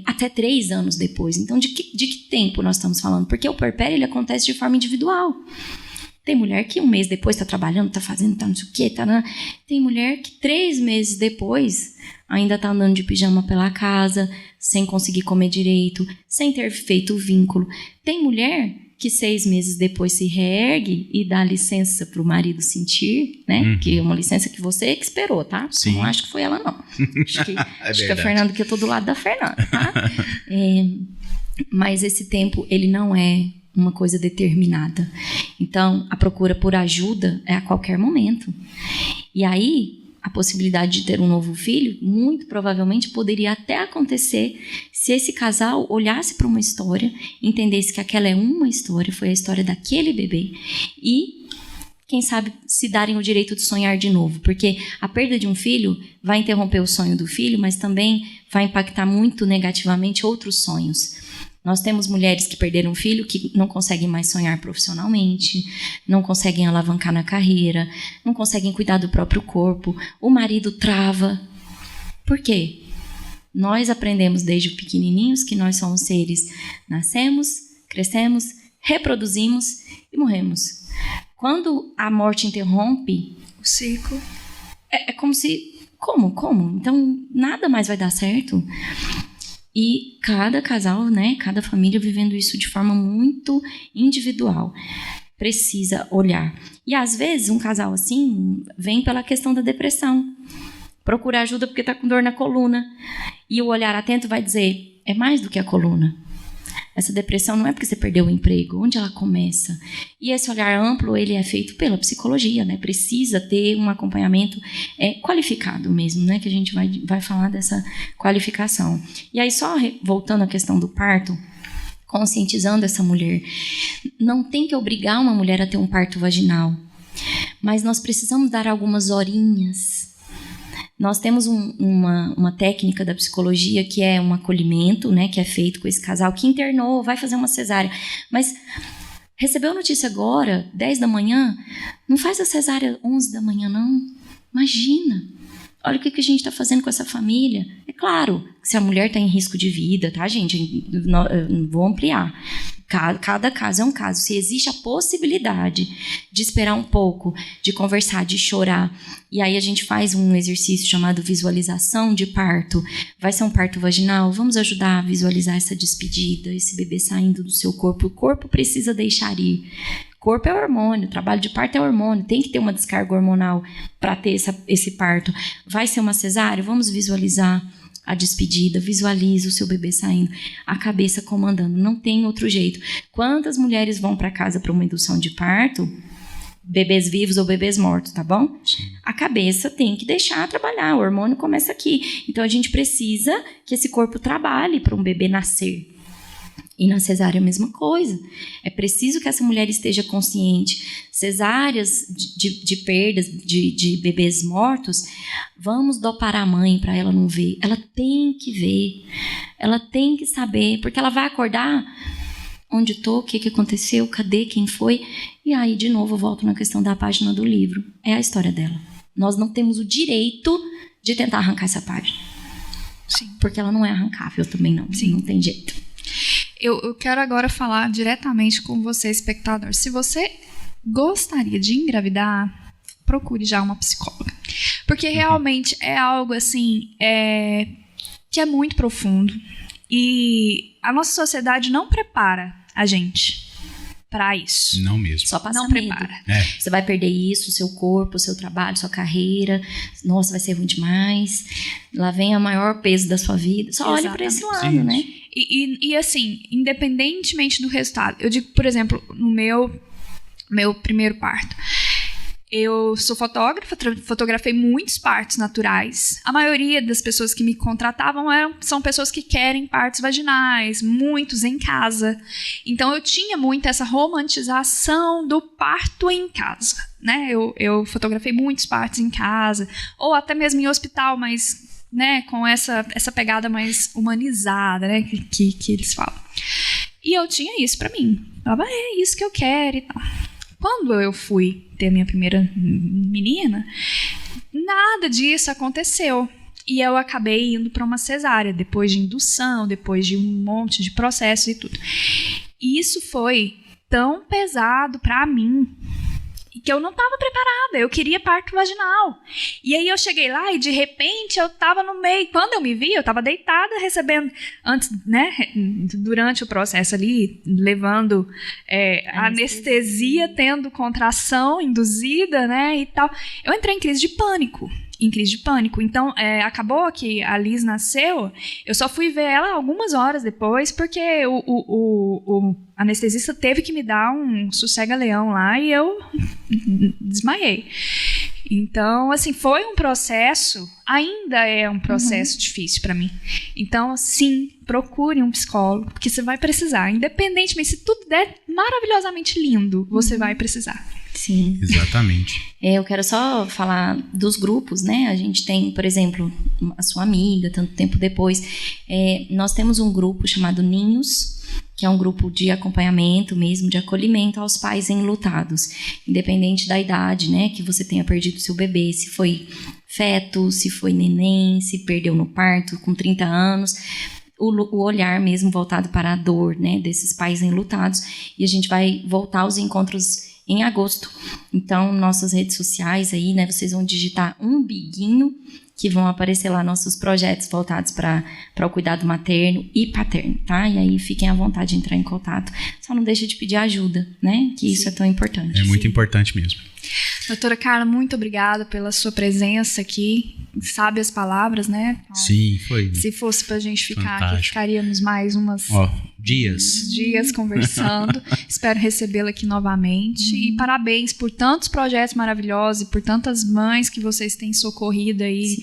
até 3 anos depois. Então, de que tempo nós estamos falando? Porque o puerpério ele acontece de forma individual. Tem mulher que 1 mês depois está trabalhando, está fazendo, está não sei o quê. Tem mulher que 3 meses depois ainda está andando de pijama pela casa, sem conseguir comer direito, sem ter feito o vínculo. Tem mulher que 6 meses depois se reergue e dá licença para o marido sentir, né? Que é uma licença que você que esperou, tá? Sim. Não acho que foi ela, não. Acho que a Fernanda, que eu estou do lado da Fernanda, tá? Mas esse tempo, ele não é uma coisa determinada. Então, a procura por ajuda é a qualquer momento. E aí, a possibilidade de ter um novo filho, muito provavelmente poderia até acontecer se esse casal olhasse para uma história, entendesse que aquela é uma história, foi a história daquele bebê, e, quem sabe, se darem o direito de sonhar de novo. Porque a perda de um filho vai interromper o sonho do filho, mas também vai impactar muito negativamente outros sonhos. Nós temos mulheres que perderam um filho que não conseguem mais sonhar profissionalmente, não conseguem alavancar na carreira, não conseguem cuidar do próprio corpo, o marido trava. Por quê? Nós aprendemos desde pequenininhos que nós somos seres, nascemos, crescemos, reproduzimos e morremos. Quando a morte interrompe o ciclo, é como se... Como? Então, nada mais vai dar certo. E cada casal, né, cada família vivendo isso de forma muito individual, precisa olhar. E às vezes um casal assim vem pela questão da depressão, procura ajuda porque está com dor na coluna, e o olhar atento vai dizer, é mais do que a coluna. Essa depressão não é porque você perdeu o emprego, onde ela começa? E esse olhar amplo, ele é feito pela psicologia, né? Precisa ter um acompanhamento qualificado mesmo, né? Que a gente vai falar dessa qualificação. E aí, só voltando à questão do parto, conscientizando essa mulher. Não tem que obrigar uma mulher a ter um parto vaginal, mas nós precisamos dar algumas horinhas. Nós temos uma técnica da psicologia que é um acolhimento, né, que é feito com esse casal que internou, vai fazer uma cesárea, mas recebeu a notícia agora, 10 da manhã, não faz a cesárea 11 da manhã, não. Imagina. Olha o que a gente está fazendo com essa família. É claro, se a mulher está em risco de vida, tá, gente? Não vou ampliar. Cada caso é um caso. Se existe a possibilidade de esperar um pouco, de conversar, de chorar, e aí a gente faz um exercício chamado visualização de parto. Vai ser um parto vaginal? Vamos ajudar a visualizar essa despedida, esse bebê saindo do seu corpo. O corpo precisa deixar ir. Corpo é hormônio, trabalho de parto é hormônio, tem que ter uma descarga hormonal para ter esse parto. Vai ser uma cesárea? Vamos visualizar a despedida, visualiza o seu bebê saindo, a cabeça comandando, não tem outro jeito. Quantas mulheres vão para casa para uma indução de parto? Bebês vivos ou bebês mortos, tá bom? Sim. A cabeça tem que deixar trabalhar, o hormônio começa aqui. Então a gente precisa que esse corpo trabalhe para um bebê nascer. E na cesárea é a mesma coisa. É preciso que essa mulher esteja consciente. Cesáreas de perdas de bebês mortos, vamos dopar a mãe para ela não ver. Ela tem que ver. Ela tem que saber. Porque ela vai acordar. Onde estou? O que aconteceu? Cadê? Quem foi? E aí, de novo, eu volto na questão da página do livro. É a história dela. Nós não temos o direito de tentar arrancar essa página. Sim. Porque ela não é arrancável também, não. Sim. Não tem jeito. Eu quero agora falar diretamente com você, espectador. Se você gostaria de engravidar, procure já uma psicóloga. Porque realmente é algo assim, que é muito profundo. E a nossa sociedade não prepara a gente para isso. Não mesmo. Só passa Não medo. prepara. Você vai perder isso, seu corpo, seu trabalho, sua carreira. Nossa, vai ser ruim demais. Lá vem o maior peso da sua vida. Só olhe para esse lado, Sim. né? E assim, independentemente do resultado, eu digo, por exemplo, no meu primeiro parto, eu sou fotógrafa, fotografei muitos partos naturais. A maioria das pessoas que me contratavam são pessoas que querem partos vaginais, muitos em casa. Então eu tinha muito essa romantização do parto em casa, né? Eu fotografei muitos partos em casa, ou até mesmo em hospital, mas, né, com essa pegada mais humanizada, né, que eles falam. E eu tinha isso pra mim. Eu falava, é isso que eu quero e tal. Quando eu fui ter minha primeira menina, nada disso aconteceu. E eu acabei indo para uma cesárea, depois de indução, depois de um monte de processos e tudo. E isso foi tão pesado para mim que eu não estava preparada. Eu queria parto vaginal. E aí eu cheguei lá e de repente eu estava no meio. Quando eu me vi, eu estava deitada recebendo antes, né, durante o processo ali, levando anestesia, tendo contração induzida, né, e tal. Eu entrei em crise de pânico. Então, acabou que a Liz nasceu, eu só fui ver ela algumas horas depois, porque o anestesista teve que me dar um sossega-leão lá e eu desmaiei. Então, assim, foi um processo, ainda é um processo difícil para mim. Então, sim, procure um psicólogo, porque você vai precisar. Independentemente, se tudo der maravilhosamente lindo, você vai precisar. Sim. Exatamente. Eu quero só falar dos grupos, né? A gente tem, por exemplo, a sua amiga, tanto tempo depois. Nós temos um grupo chamado Ninhos, que é um grupo de acompanhamento mesmo, de acolhimento aos pais enlutados, independente da idade, né? Que você tenha perdido seu bebê, se foi feto, se foi neném, se perdeu no parto com 30 anos. O olhar mesmo voltado para a dor, né? Desses pais enlutados. E a gente vai voltar aos encontros em agosto. Então, nossas redes sociais aí, né, vocês vão digitar umbiguinho, que vão aparecer lá nossos projetos voltados para o cuidado materno e paterno, tá? E aí fiquem à vontade de entrar em contato. Só não deixe de pedir ajuda, né? Que isso é tão importante. É muito importante mesmo. Doutora Carla, muito obrigada pela sua presença aqui. Sabe as palavras, né? Sim, foi. Se fosse pra gente ficar fantástico. aqui, ficaríamos mais dias conversando. Espero recebê-la aqui novamente. E parabéns por tantos projetos maravilhosos e por tantas mães que vocês têm socorrido aí,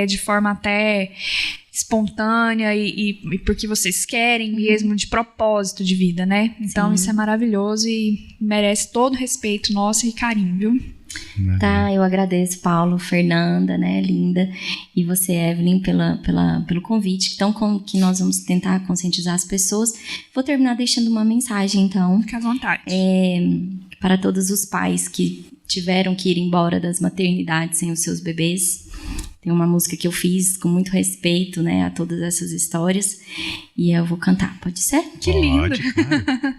de forma até espontânea e porque vocês querem mesmo, de propósito de vida, né? Então Sim. isso é maravilhoso e merece todo respeito nosso e carinho, viu? Tá, eu agradeço, Paulo, Fernanda, né, linda, e você, Evelyn, pelo convite. Então, que nós vamos tentar conscientizar as pessoas. Vou terminar deixando uma mensagem, então, Fique à vontade. para todos os pais que tiveram que ir embora das maternidades sem os seus bebês. Tem uma música que eu fiz com muito respeito, né, a todas essas histórias, e eu vou cantar, pode ser? Que lindo! Claro.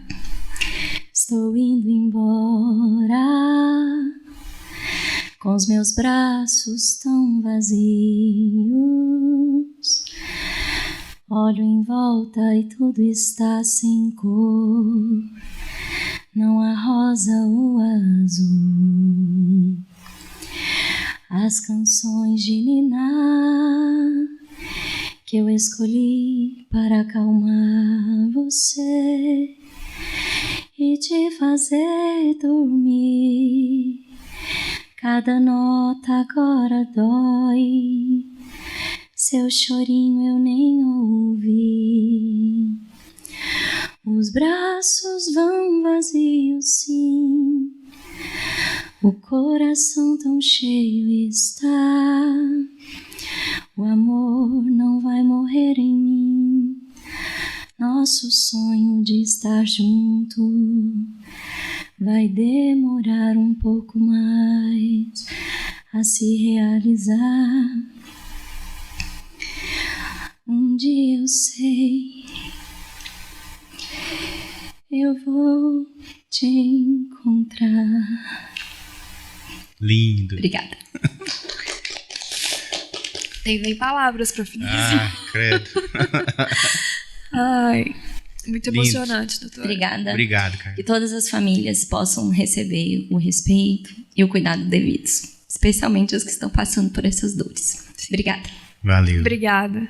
Estou indo embora, com os meus braços tão vazios. Olho em volta e tudo está sem cor. Não há rosa ou azul. As canções de ninar que eu escolhi para acalmar você e te fazer dormir. Cada nota agora dói, seu chorinho eu nem ouvi. Os braços vão vazios, sim, o coração tão cheio está. O amor não vai morrer em mim, nosso sonho de estar junto vai demorar um pouco mais a se realizar. Um dia eu sei, eu vou te encontrar. Lindo. Obrigada. Tem nem palavras para finalizar. Credo. Ai, muito Lindo. emocionante, doutora. Obrigada. Obrigado, cara. Que todas as famílias possam receber o respeito e o cuidado devidos, especialmente os que estão passando por essas dores. Obrigada. Valeu. Obrigada.